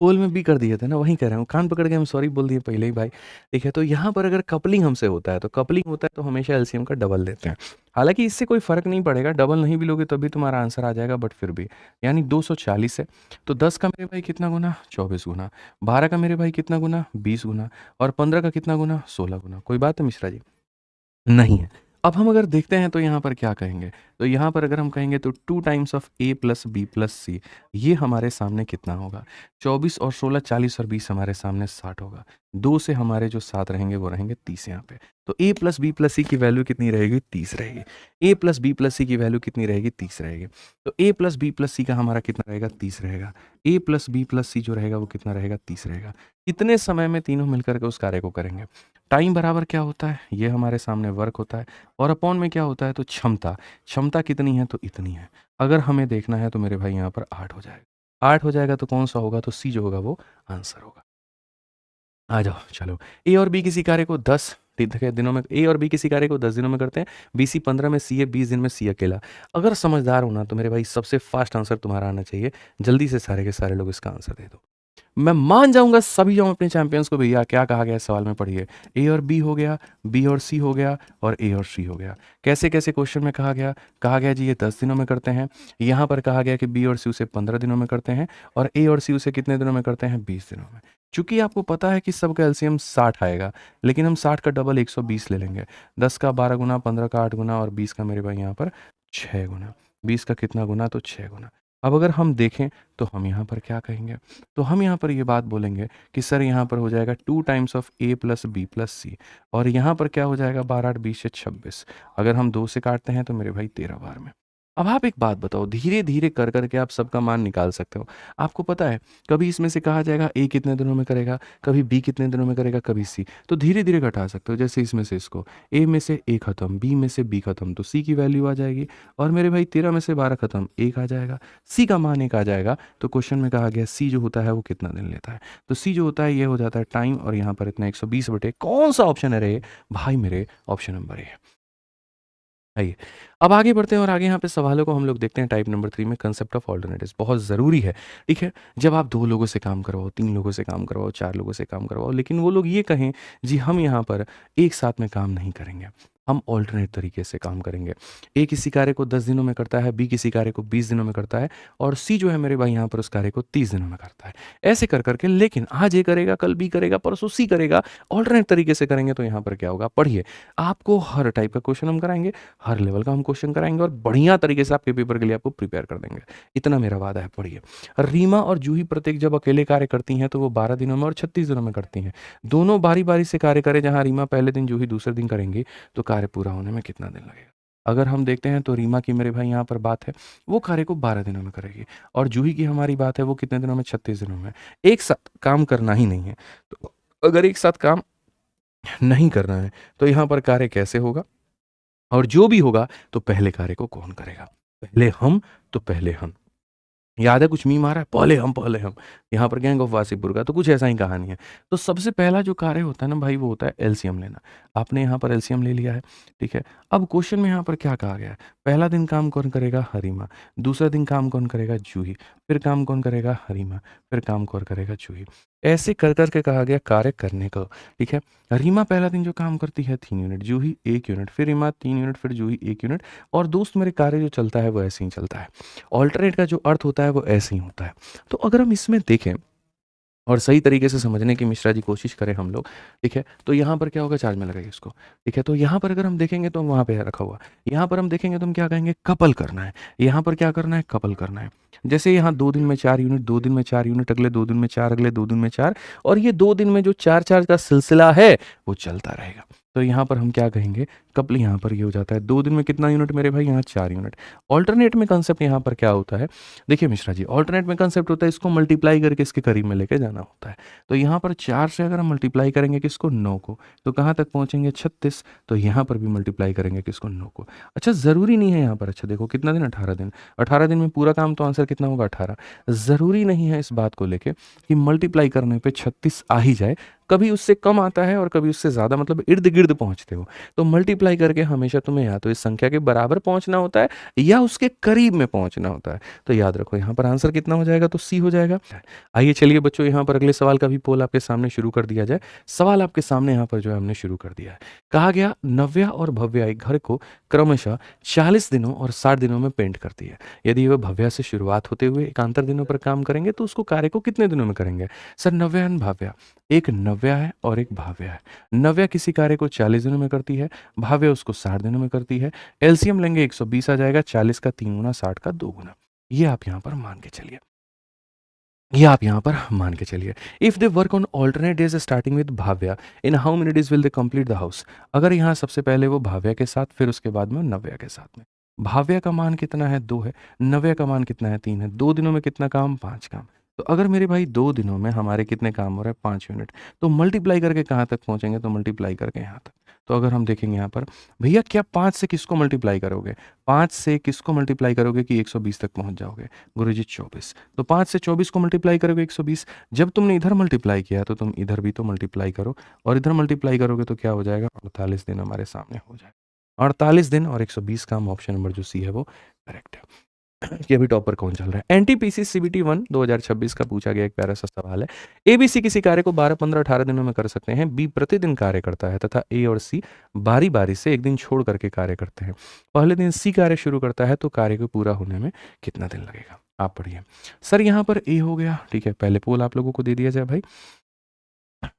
पोल में भी कर दिए थे ना, वहीं कह रहा हूँ, कान पकड़ के हम सॉरी बोल दिए पहले ही भाई। ठीक है, तो यहाँ पर अगर कपलिंग हमसे होता है तो कपलिंग होता है तो हमेशा एलसीएम का डबल लेते हैं। हालांकि इससे कोई फर्क नहीं पड़ेगा, डबल नहीं भी लोगे तभी तुम्हारा आंसर आ जाएगा, बट फिर भी यानी 240 है। तो 10 का मेरे भाई कितना गुना? 24 गुना। 12 का मेरे भाई कितना गुना? 20 गुना। और 15 का कितना गुना? 16 गुना। कोई बात है मिश्रा जी? नहीं है। अब हम अगर देखते हैं तो यहाँ पर क्या कहेंगे, तो यहाँ पर अगर हम कहेंगे तो 2 times of A plus B plus C, ये हमारे सामने कितना होगा? 24 और 16 40 और 20 हमारे सामने 60 होगा। 2 से हमारे जो 7 रहेंगे वो रहेंगे 30 यहाँ पे। तो a प्लस बी प्लस सी की वैल्यू कितनी रहेगी? 30 रहेगी। a प्लस बी प्लस सी की वैल्यू कितनी रहेगी? 30 रहेगी। तो a प्लस बी प्लस सी का हमारा कितना रहेगा? 30 रहेगा। a प्लस बी प्लस सी जो रहेगा वो कितना रहेगा? 30 रहेगा। कितने समय में तीनों मिलकर के उस कार्य को करेंगे? टाइम बराबर क्या होता है? ये हमारे सामने वर्क होता है और अपॉन में क्या होता है? तो क्षमता। क्षमता कितनी है? तो इतनी है। अगर हमें देखना है तो मेरे भाई यहाँ पर 8 हो जाएगा। 8 हो जाएगा तो कौन-सा होगा? तो सी जो होगा वो आंसर होगा। आ जाओ चलो। ए और बी किसी कार्य को 10 दिनों में, ए और बी किसी कार्य को 10 दिनों में करते हैं। बी सी 15 में, सी ए 20 दिन में, सी अकेला। अगर समझदार हो ना तो मेरे भाई सबसे फास्ट आंसर तुम्हारा आना चाहिए। जल्दी से सारे के सारे लोग इसका आंसर दे दो। मैं मान जाऊँगा सभी जाऊँ अपने चैंपियंस को, भैया क्या कहा गया है सवाल में पढ़िए। ए और बी हो गया, बी और सी हो गया और ए और सी हो गया। कैसे-कैसे क्वेश्चन में कहा गया? कहा गया जी ये 10 दिनों में करते हैं। यहाँ पर कहा गया कि बी और सी उसे 15 दिनों में करते हैं और ए और सी उसे कितने दिनों में करते हैं? 20 दिनों में। चूँकि आपको पता है कि सबका एलसीएम 60 आएगा, लेकिन हम 60 का डबल 120 ले लेंगे। 10 का 12 गुना, 15 का 8 गुना और 20 का मेरे भाई यहाँ पर 6 गुना। 20 का कितना गुना? तो 6 गुना। अब अगर हम देखें तो हम यहाँ पर क्या कहेंगे? तो हम यहाँ पर ये बात बोलेंगे कि सर यहाँ पर हो जाएगा 2 times of A plus B plus C और यहाँ पर क्या हो जाएगा? 12 8 20 से 26। अगर हम 2 से काटते हैं तो मेरे भाई 13 बार में। अब आप एक बात बताओ, धीरे-धीरे कर के आप सबका मान निकाल सकते हो। आपको पता है कभी इसमें से कहा जाएगा ए कितने दिनों में करेगा, कभी बी कितने दिनों में करेगा, कभी सी। तो धीरे-धीरे घटा सकते हो। जैसे इसमें से इसको, ए में से ए खत्म, बी में से बी खत्म, तो सी की वैल्यू आ जाएगी और मेरे भाई 13 में से 12 खत्म, 1 आ जाएगा। सी का मान 1 आ जाएगा। तो क्वेश्चन में कहा गया सी जो होता है वो कितना दिन लेता है? तो सी जो होता है ये हो जाता है टाइम और यहाँ पर इतना 120 बटे कौन-सा ऑप्शन है रे? भाई मेरे ऑप्शन नंबर ए। आइए, अब आगे बढ़ते हैं और आगे यहाँ पे सवालों को हम लोग देखते हैं टाइप नंबर 3 में कांसेप्ट ऑफ ऑल्टरनेटिव्स बहुत ज़रूरी है, ठीक है? जब आप 2 लोगों से काम करवाओ, 3 लोगों से काम करवाओ, 4 लोगों से काम करवाओ, लेकिन वो लोग ये कहें, जी हम यहाँ पर एक साथ में काम नहीं करेंगे, हम ऑल्टरनेट तरीके से काम करेंगे। ए किसी कार्य को 10 दिनों में करता है, बी किसी कार्य को 20 दिनों में करता है और सी जो है मेरे भाई यहाँ पर उस कार्य को 30 दिनों में करता है। ऐसे कर के लेकिन आज ए करेगा, कल बी करेगा, परसों सी करेगा, ऑल्टरनेट तरीके से करेंगे तो यहाँ पर क्या होगा? पढ़िए, आपको हर टाइप का क्वेश्चन हम कराएँगे, हर लेवल का हम क्वेश्चन कराएँगे और बढ़िया तरीके से आपके पेपर के लिए आपको प्रिपेयर कर देंगे। इतना मेरा वादा है, पढ़िए। रीमा और जूही प्रत्येक जब अकेले कार्य करती हैं तो वो 12 दिनों में और 36 दिनों में करती हैं। दोनों बारी-बारी से कार्य करें, जहाँ रीमा पहले दिन, जूही दूसरे दिन करेंगी, तो कार्य पूरा होने में कितना दिन लगेगा? अगर हम देखते हैं तो रीमा की मेरे भाई यहाँ पर बात है, वो कार्य को 12 दिनों में करेगी और जूही की हमारी बात है, वो कितने दिनों में? 36 दिनों में। एक साथ काम करना ही नहीं है। तो अगर एक साथ काम नहीं करना है, तो यहाँ पर कार्य कैसे होगा? और जो भी होगा तो पहले कार्य को कौन करेगा? पहले हम, तो पहले हम। याद है कुछ मीम आ रहा है, पहले हम। यहाँ पर गैंग ऑफ वासेपुर का, तो कुछ ऐसा ही कहानी है। तो सबसे पहला जो कार्य होता है ना भाई, वो होता है एलसीएम लेना। आपने यहाँ पर एलसीएम ले लिया है, ठीक है। अब क्वेश्चन में यहाँ पर क्या कहा गया है? पहला दिन काम कौन करेगा? हरीमा। दूसरा दिन काम कौन करेगा? जूही। फिर काम कौन करेगा? हरीमा। फिर काम कौन करेगा? जूही। ऐसे कर के कहा गया कार्य करने को, ठीक है। रीमा पहला दिन जो काम करती है 3 यूनिट, जूही 1 यूनिट, फिर रीमा 3 यूनिट, फिर जूही 1 यूनिट और दोस्त मेरे कार्य जो चलता है वो ऐसे ही चलता है। ऑल्टरनेट का जो अर्थ होता है वो ऐसे ही होता है। तो अगर हम इसमें देखें और सही तरीके से समझने की मिश्रा जी कोशिश करें हम लोग, ठीक है? तो यहाँ पर क्या होगा? चार्ज में लगेगा इसको, ठीक है? तो यहाँ पर अगर हम देखेंगे तो वहाँ पे है रखा हुआ। यहाँ पर हम देखेंगे तो हम क्या कहेंगे? कपल करना है। यहाँ पर क्या करना है? कपल करना है। जैसे यहाँ 2 दिन में 4 यूनिट, 2 दिन में 4 यूनिट, अगले 2 दिन में 4, अगले 2 दिन में 4 और ये 2 दिन में जो 4-4 का सिलसिला है, वो चलता रहेगा। तो यहाँ पर हम क्या कहेंगे? कपल यहाँ पर ये हो जाता है। 2 दिन में कितना यूनिट मेरे भाई? यहाँ 4 यूनिट। ऑल्टरनेट में कांसेप्ट यहाँ पर क्या होता है? देखिए मिश्रा जी, ऑल्टरनेट में कांसेप्ट होता है इसको मल्टीप्लाई करके इसके करीब में लेके जाना होता है। तो यहाँ पर 4 से अगर हम मल्टीप्लाई करेंगे किसको? 9 को, तो कहाँ तक पहुँचेंगे? 36। तो यहाँ पर भी मल्टीप्लाई करेंगे किसको? 9 को। अच्छा ज़रूरी नहीं है यहाँ पर, अच्छा देखो कितना दिन? 18 दिन। 18 दिन में पूरा काम, तो आंसर कितना होगा? 18। ज़रूरी नहीं है इस बात को लेके कि मल्टीप्लाई करने पे 36 आ ही जाए। कभी उससे कम आता है और कभी उससे ज़्यादा, मतलब इर्द-गिर्द पहुँचते हो। तो मल्टीप्लाई करके हमेशा तुम्हें या तो इस संख्या के बराबर पहुँचना होता है या उसके करीब में पहुँचना होता है। तो याद रखो यहाँ पर आंसर कितना हो जाएगा? तो सी हो जाएगा। आइए चलिए बच्चों, यहाँ पर अगले सवाल का भी पोल आपके सामने शुरू कर दिया जाए। सवाल आपके सामने यहाँ पर जो है हमने शुरू कर दिया है। कहा गया नव्या और भव्या एक घर को क्रमशः 40 दिनों और 60 दिनों में पेंट करती है। यदि वह भव्या से शुरुआत होते हुए एकांतर दिनों पर काम करेंगे तो उसको कार्य को कितने दिनों में करेंगे? सर नव्या एंड भाव्या, एक नव्या है और एक भाव्या है। नव्या किसी कार्य को 40 दिनों में करती है, भाव्या उसको 60 दिनों में करती है। एलसीएम लेंगे 120 आ जाएगा, 40 का 3 गुना, 60 का 2 गुना। ये आप यहाँ पर मान के चलिए। ये आप यहाँ पर मान के चलिए। If they work on alternate days starting with Bhavya, in how many days will they complete the house. अगर यहाँ सबसे पहले वो भाव्या के साथ, फिर उसके बाद में नव्या के साथ में। भाव्या का मान कितना है? 2 है। नव्या का मान कितना है? 3 है। 2 दिनों में कितना काम? 5 काम। तो अगर मेरे भाई 2 दिनों में हमारे कितने काम हो रहे हैं? 5 यूनिट। तो मल्टीप्लाई करके कहाँ तक पहुँचेंगे? तो मल्टीप्लाई करके यहाँ तक। तो अगर हम देखेंगे यहाँ पर, भैया क्या 5 से किसको मल्टीप्लाई करोगे? 5 से किसको मल्टीप्लाई करोगे कि 120 तक पहुँच जाओगे? गुरुजी 24। तो 5 से 24 को मल्टीप्लाई करोगे 120। जब तुमने इधर मल्टीप्लाई किया तो तुम इधर भी तो मल्टीप्लाई करो, और इधर मल्टीप्लाई करोगे तो क्या हो जाएगा? 48 दिन हमारे सामने हो जाएगा। 48 दिन और 120 काम, ऑप्शन नंबर जो सी है वो करेक्ट है। कि अभी टॉपर कौन चल रहा है? एनटीपीसी सीबीटी 1 2026 का पूछा गया एक प्यारा सा सवाल है। एबीसी किसी कार्य को 12, 15, 18 दिनों में कर सकते हैं। बी प्रतिदिन कार्य करता है तथा ए और सी बारी बारी से एक दिन छोड़ करके कार्य करते हैं। पहले दिन सी कार्य शुरू करता है तो कार्य को पूरा होने में कितना दिन लगेगा? आप पढ़िए। सर यहाँ पर ए हो गया, ठीक है। पहले पोल आप लोगों को दे दिया जाए भाई।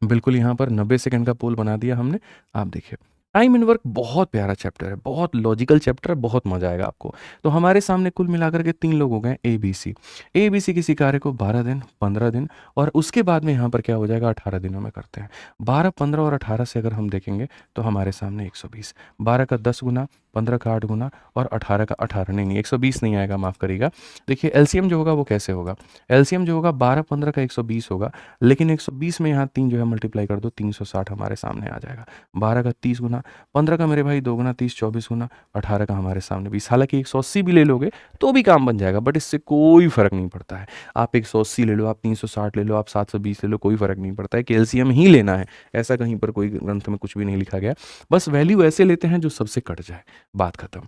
बिल्कुल यहाँ पर 90 सेकंड का पोल बना दिया हमने। आप देखिए, टाइम एंड वर्क बहुत प्यारा चैप्टर है, बहुत लॉजिकल चैप्टर है, बहुत मजा आएगा आपको। तो हमारे सामने कुल मिलाकर के 3 लोग हो गए A B C. A B C किसी कार्य को 12 दिन, 15 दिन और उसके बाद में यहाँ पर क्या हो जाएगा? 18 दिनों में करते हैं। 12, 15 और 18 से अगर हम देखेंगे तो हमारे सामने 120। 12 का 10 गुना, 15 का 8 गुना और 18 का 18, नहीं 120 नहीं आएगा, माफ़ करिएगा। देखिए एलसीएम जो होगा वो कैसे होगा? एलसीएम जो होगा 12, 15 का 120 होगा, लेकिन 120 में यहाँ 3 जो है मल्टीप्लाई कर दो, 360 हमारे सामने आ जाएगा। 12 का 30 गुना, 15 का मेरे भाई 2 गुना 30, 24 गुना, 18 का हमारे सामने 20। हालांकि 180 भी ले लोगे तो भी काम बन जाएगा, बट इससे कोई फ़र्क नहीं पड़ता है। आप 180 ले लो, आप 360 ले लो, आप 720 ले लो, कोई फ़र्क नहीं पड़ता है कि एलसीएम ही लेना है। ऐसा कहीं पर कोई ग्रंथ में कुछ भी नहीं लिखा गया। बस वैल्यू ऐसे लेते हैं जो सबसे कट जाए, बात खत्म।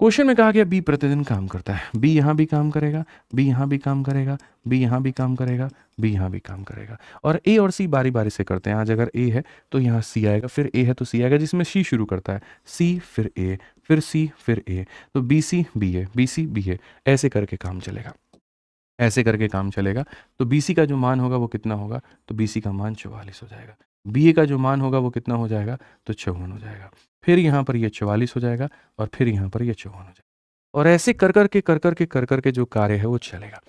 क्वेश्चन में कहा गया बी प्रतिदिन काम करता है। बी यहाँ भी काम करेगा, बी यहाँ भी काम करेगा, बी यहाँ भी काम करेगा, बी यहाँ भी काम करेगा, और ए और सी बारी बारी से करते हैं। आज अगर ए है तो यहाँ सी आएगा, फिर ए है तो सी आएगा, जिसमें सी शुरू करता है। सी फिर ए, फिर सी फिर ए, तो बी सी बी ए, बी सी बी ए, ऐसे करके काम चलेगा, ऐसे करके काम चलेगा। तो बी सी का जो मान होगा वो कितना होगा? तो बी सी का मान 44 हो जाएगा। बी ए का जो मान होगा वो कितना हो जाएगा? तो 54 हो जाएगा। फिर यहाँ पर ये 44 हो जाएगा और फिर यहाँ पर ये 54 हो जाएगा, और ऐसे कर कर के जो कार्य है वो चलेगा।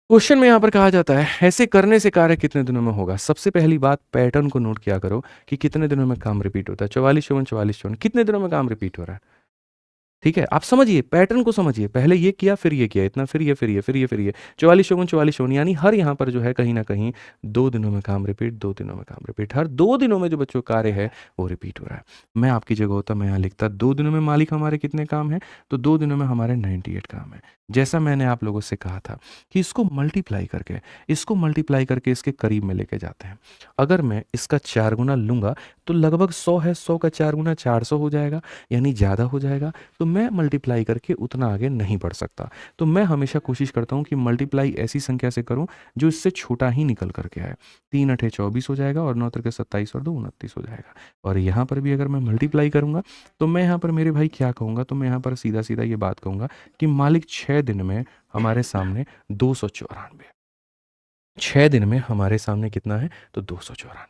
क्वेश्चन में यहाँ पर कहा जाता है ऐसे करने से कार्य कितने दिनों में होगा? सबसे पहली बात, पैटर्न को नोट किया करो कि कितने दिनों में काम रिपीट होता है। 44, 54, 44, 54, कितने दिनों में काम रिपीट हो रहा है? ठीक है, आप समझिए, पैटर्न को समझिए। पहले ये किया, फिर ये किया, इतना, फिर ये, फिर ये, फिर ये, फिर ये। 44, 54, 44, 54, यानी हर यहाँ पर जो है कहीं न कहीं 2 दिनों में काम रिपीट, 2 दिनों में काम रिपीट। हर 2 दिनों में जो बच्चों कार्य है वो रिपीट हो रहा है। मैं आपकी जगह होता, मैं यहाँ लिखता 2 दिनों में मालिक हमारे कितने काम हैं? तो 2 दिनों में हमारे 98 काम हैं। जैसा मैंने आप लोगों से कहा था कि इसको मल्टीप्लाई करके इसके करीब में लेके जाते हैं। अगर मैं इसका 4 गुना लूँगा तो लगभग 100 है, 100 का 4 गुना 400 हो जाएगा, यानी ज़्यादा हो जाएगा। तो मैं मल्टीप्लाई करके उतना आगे नहीं बढ़ सकता। तो मैं हमेशा कोशिश करता हूँ कि मल्टीप्लाई ऐसी संख्या से करूँ जो इससे छोटा ही निकल करके आए। 3 अठे 24 हो जाएगा और 9 त्रिके 27 और 2 29 हो जाएगा। और यहाँ पर भी अगर मैं मल्टीप्लाई करूँगा तो मैं यहाँ पर मेरे भाई क्या कहूँगा? तो मैं यहाँ पर सीधा-सीधा ये बात कहूँगा कि मालिक 6 दिन में हमारे सामने 294, 6 दिन में हमारे सामने कितना है? तो 294।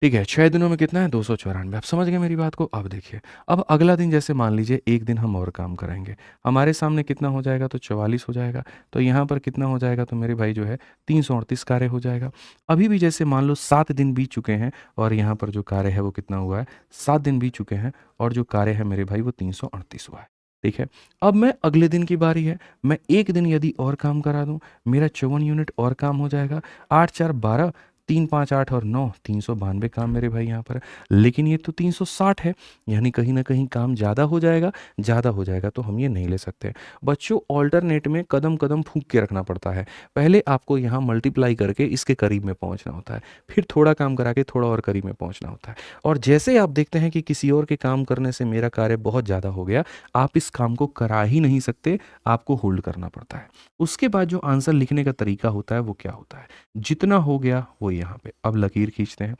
ठीक है, 6 दिनों में कितना है? 294। आप समझ गए मेरी बात को? अब देखिए, अब अगला दिन जैसे मान लीजिए 1 दिन हम और काम कराएँगे। हमारे सामने कितना हो जाएगा? तो 44 हो जाएगा। तो यहाँ पर कितना हो जाएगा? तो मेरे भाई जो है 338 कार्य हो जाएगा। अभी भी जैसे मान लो 7 दिन बीत चुके हैं और यहाँ पर जो कार्य है वो कितना हुआ है? 7 दिन बीत चुके हैं और जो कार्य है मेरे भाई वो 338 हुआ है। ठीक है, अब मैं अगले दिन की बारी है। मैं 1 दिन यदि और काम करा दूँ, मेरा 54 यूनिट और काम हो जाएगा। 8 4 12, 3 5 8 और 9, 392 काम मेरे भाई यहाँ पर। लेकिन ये तो 360 है, यानी कहीं न कहीं काम ज़्यादा हो जाएगा तो हम ये नहीं ले सकते। बच्चों, ऑल्टरनेट में कदम-कदम फूँक के रखना पड़ता है। पहले आपको यहाँ मल्टीप्लाई करके इसके करीब में पहुँचना होता है, फिर थोड़ा काम करा के थोड़ा और करीब में पहुँचना होता है। और जैसे आप देखते हैं कि किसी और के काम करने से मेरा कार्य बहुत ज़्यादा हो गया, आप इस काम को करा ही नहीं सकते, आपको होल्ड करना पड़ता है। उसके बाद जो आंसर लिखने का तरीका होता है वो क्या होता है? जितना हो गया वो यहाँ पे। अब लकीर खींचते हैं,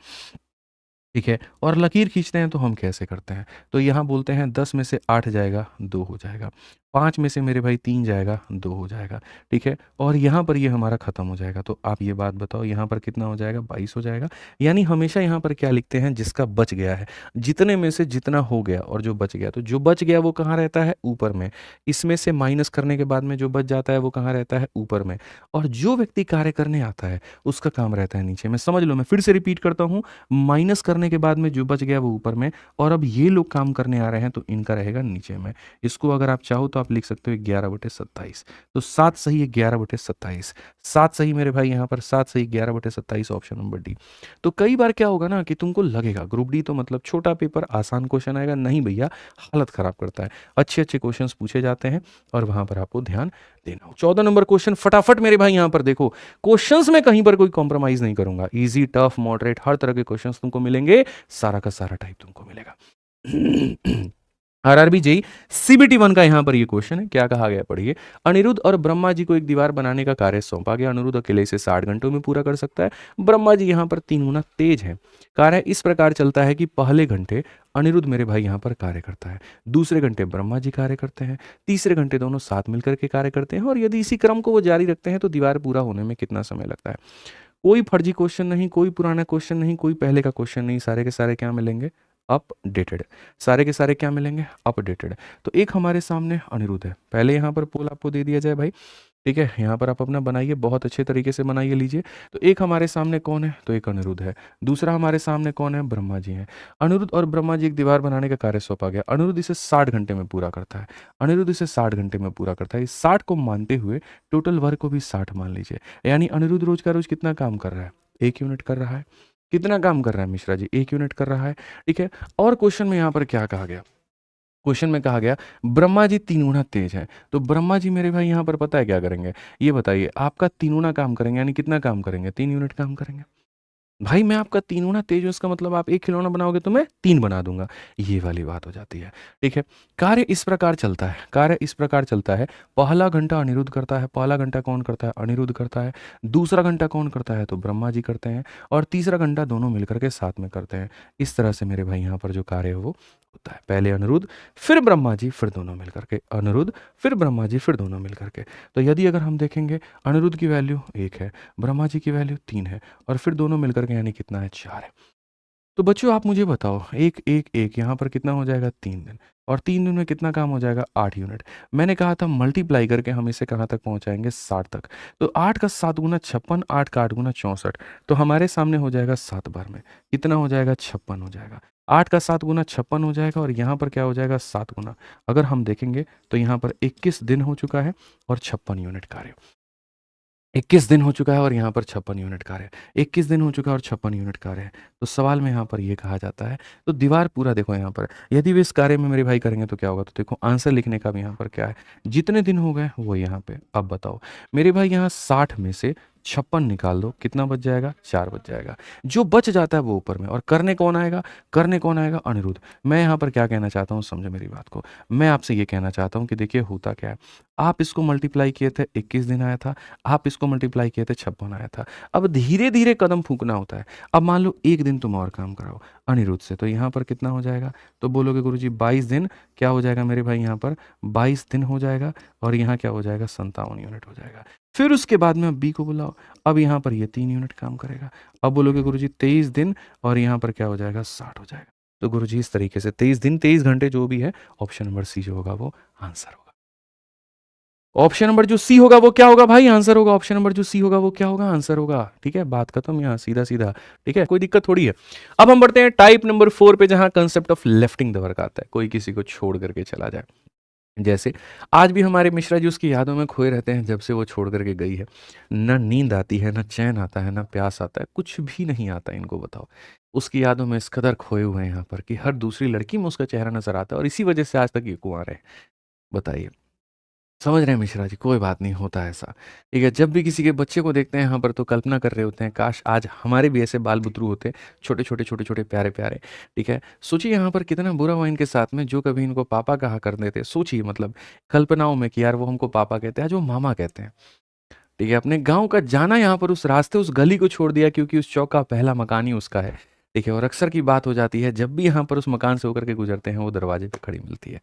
ठीक है? और लकीर खींचते हैं तो हम कैसे करते हैं? तो यहाँ बोलते हैं 10 में से 8 जाएगा, 2 हो जाएगा। 5 में से मेरे भाई 3 जाएगा, 2 हो जाएगा, ठीक है? और यहाँ पर ये हमारा खत्म हो जाएगा। तो आप ये बात बताओ यहाँ पर कितना हो जाएगा? 22 हो जाएगा। यानी हमेशा यहाँ पर क्या लिखते हैं? जिसका बच गया है। जितने में से जितना हो गया और जो बच गया, तो जो बच गया वो कहाँ रहता है? ऊपर में। इसमें से माइनस करने के बाद में जो बच जाता है वो कहाँ रहता है? ऊपर में। और जो व्यक्ति कार्य करने आता है उसका काम रहता है नीचे में। समझ लो, मैं फिर से रिपीट करता हूँ, माइनस करने के बाद में जो बच गया वो ऊपर में, और अब ये लोग काम करने आ रहे हैं तो इनका रहेगा नीचे में। इसको अगर आप चाहो तो आप लिख सकते हो 11/27। तो 7 सही है, 11/27। 7 सही मेरे भाई, यहाँ पर 7 सही, 11/27, ऑप्शन नंबर डी। तो कई बार क्या होगा ना कि तुमको लगेगा ग्रुप डी तो मतलब छोटा पेपर, आसान क्वेश्चन आएगा। नहीं भैया, हालत खराब करता है। अच्छे अच्छे क्वेश्चन पूछे जाते हैं और वहां पर आपको ध्यान देना हो। 14 नंबर क्वेश्चन फटाफट मेरे भाई, यहाँ पर देखो, क्वेश्चंस में कहीं पर कोई कॉम्प्रोमाइज नहीं करूंगा। इजी, टफ, मॉडरेट, हर तरह के क्वेश्चंस तुमको मिलेंगे, सारा का सारा टाइप तुमको मिलेगा। आरआरबी जेई सीबीटी 1 का यहाँ पर ये क्वेश्चन है, क्या कहा गया पढ़िए। अनिरुद्ध और ब्रह्मा जी को एक दीवार बनाने का कार्य सौंपा गया। अनिरुद्ध अकेले इसे 60 घंटों में पूरा कर सकता है। ब्रह्मा जी यहाँ पर 3 गुना तेज है। कार्य इस प्रकार चलता है कि पहले घंटे अनिरुद्ध मेरे भाई यहाँ पर कार्य करता है, दूसरे घंटे ब्रह्मा जी कार्य करते हैं, तीसरे घंटे दोनों साथ मिलकर के कार्य करते हैं। और यदि इसी क्रम को वो जारी रखते हैं तो दीवार पूरा होने में कितना समय लगता है? कोई फर्जी क्वेश्चन नहीं, कोई पुराना क्वेश्चन नहीं, कोई पहले का क्वेश्चन नहीं, सारे के सारे क्या मिलेंगे? अपडेटेड। सारे के सारे क्या मिलेंगे? अपडेटेड। तो एक हमारे सामने अनिरुद्ध है, पहले यहाँ पर पोल आपको दे दिया जाए भाई, ठीक है? यहाँ पर आप अपना बनाइए, बहुत अच्छे तरीके से बनाइए, लीजिए। तो एक हमारे सामने कौन है? तो एक अनिरुद्ध है। दूसरा हमारे सामने कौन है? ब्रह्मा जी हैं। अनिरुद्ध और ब्रह्मा जी एक दीवार बनाने का कार्य सौंपा गया। अनिरुद्ध इसे 60 घंटे में पूरा करता है। अनिरुद्ध इसे 60 घंटे में पूरा करता है। इस 60 को मानते हुए टोटल वर्क को भी 60 मान लीजिए। यानी अनिरुद्ध रोज का रोज कितना काम कर रहा है? 1 यूनिट कर रहा है। कितना काम कर रहा है मिश्रा जी? 1 यूनिट कर रहा है, ठीक है? और क्वेश्चन में यहाँ पर क्या कहा गया? क्वेश्चन में कहा गया ब्रह्मा जी 3 गुना तेज है। तो ब्रह्मा जी मेरे भाई यहाँ पर पता है क्या करेंगे? ये बताइए, आपका 3 गुना काम करेंगे, यानी कितना काम करेंगे? 3 यूनिट काम करेंगे। भाई मैं आपका 3 गुना तेज हूँ, इसका मतलब आप 1 खिलौना बनाओगे तो मैं 3 बना दूंगा। ये वाली बात हो जाती है, ठीक है? कार्य इस प्रकार चलता है, कार्य इस प्रकार चलता है। पहला घंटा अनिरुद्ध करता है। पहला घंटा कौन करता है? अनिरुद्ध करता है। दूसरा घंटा कौन करता है? तो ब्रह्मा जी करते हैं। और तीसरा घंटा दोनों मिलकर के साथ में करते हैं। इस तरह से मेरे भाई यहाँ पर जो कार्य है वो होता है। पहले अनिरुद्ध, फिर ब्रह्मा जी, फिर दोनों मिलकर के। अनिरुद्ध, फिर ब्रह्मा जी, फिर दोनों मिलकर के। तो यदि अगर हम देखेंगे, अनिरुद्ध की वैल्यू 1 है, ब्रह्मा जी की वैल्यू 3 है, और फिर दोनों मिलकर के यानी कितना है? 4 है। तो बच्चों आप मुझे बताओ, 1 1 1 यहाँ पर कितना हो जाएगा? 3 दिन। और 3 दिन में कितना काम हो जाएगा? 8 यूनिट। मैंने कहा था मल्टीप्लाई करके हम इसे कहाँ तक पहुँचाएंगे? 60 तक। तो 8 का 7 गुना 56, 8 का 8 गुना 64। तो हमारे सामने हो जाएगा 7 बार में कितना हो जाएगा? 56 हो जाएगा। 8 का 7 गुना 56 हो जाएगा, और यहाँ पर क्या हो जाएगा? 7 गुना। अगर हम देखेंगे तो यहाँ पर 21 दिन हो चुका है और 56 यूनिट कार्य। 21 दिन हो चुका है और यहाँ पर 56 यूनिट कार्य है। 21 दिन हो चुका है और 56 यूनिट कार्य है। तो सवाल में यहाँ पर ये कहा जाता है, तो दीवार पूरा देखो यहाँ पर, यदि वे इस कार्य में मेरे भाई करेंगे तो क्या होगा? तो देखो आंसर लिखने का भी यहाँ पर क्या है, जितने दिन हो गए वो यहाँ पे। अब बताओ मेरे भाई, यहाँ 60 में से 56 निकाल दो, कितना बच जाएगा? 4 बच जाएगा। जो बच जाता है वो ऊपर में। और करने कौन आएगा? करने कौन आएगा? अनिरुद्ध। मैं यहाँ पर क्या कहना चाहता हूँ, समझो मेरी बात को। मैं आपसे ये कहना चाहता हूँ कि देखिए होता क्या है, आप इसको मल्टीप्लाई किए थे, 21 दिन आया था। आप इसको मल्टीप्लाई किए थे, 56 आया था। अब धीरे धीरे कदम फूकना होता है। अब मान लो 1 दिन तुम और काम कराओ अनिरुद्ध से, तो यहाँ पर कितना हो जाएगा? तो बोलोगे गुरुजी 22 दिन। क्या हो जाएगा मेरे भाई? यहाँ पर 22 दिन हो जाएगा, और यहाँ क्या हो जाएगा? 57 यूनिट हो जाएगा। फिर उसके बाद में अब बी को बुलाओ। अब यहाँ पर ये 3 यूनिट काम करेगा। अब बोलोगे गुरुजी 23 दिन, और यहाँ पर क्या हो जाएगा? 60 हो जाएगा। तो गुरुजी इस तरीके से 23 दिन 23 घंटे जो भी है, ऑप्शन नंबर सी जो होगा वो आंसर होगा। ऑप्शन नंबर जो सी होगा वो क्या होगा भाई? आंसर होगा। ऑप्शन नंबर जो सी होगा वो क्या होगा? आंसर होगा। ठीक है, बात खत्म यहाँ, सीधा सीधा। ठीक है, कोई दिक्कत थोड़ी है। अब हम बढ़ते हैं टाइप नंबर 4 पे, जहां concept of lifting the work आता है, कोई किसी को छोड़ करके चला जाए। जैसे आज भी हमारे मिश्रा जी उसकी यादों में खोए रहते हैं, जब से वो छोड़ करके गई है। ना नींद आती है, ना चैन आता है, ना प्यास आता है, कुछ भी नहीं आता इनको, बताओ। उसकी यादों में इस कदर खोए हुए हैं यहाँ पर कि हर दूसरी लड़की में उसका चेहरा नजर आता है, और इसी वजह से आज तक ये कुंवार है। बताइए, समझ रहे हैं मिश्रा जी? कोई बात नहीं, होता है ऐसा। ठीक है, जब भी किसी के बच्चे को देखते हैं यहाँ पर तो कल्पना कर रहे होते हैं, काश आज हमारे भी ऐसे बाल बुतरू होते, छोटे छोटे छोटे छोटे प्यारे प्यारे। ठीक है, सोचिए यहाँ पर कितना बुरा हुआ इनके साथ में, जो कभी इनको पापा कहा करते थे। सोचिए मतलब कल्पनाओं में कि यार वो हमको पापा कहते हैं, आज वो मामा कहते हैं। ठीक है, अपने गाँव का जाना यहाँ पर उस रास्ते उस गली को छोड़ दिया, क्योंकि उस चौक का पहला मकान ही उसका है। ठीक है, और अक्सर की बात हो जाती है, जब भी यहाँ पर उस मकान से होकर के गुजरते हैं वो दरवाजे पे खड़ी मिलती है।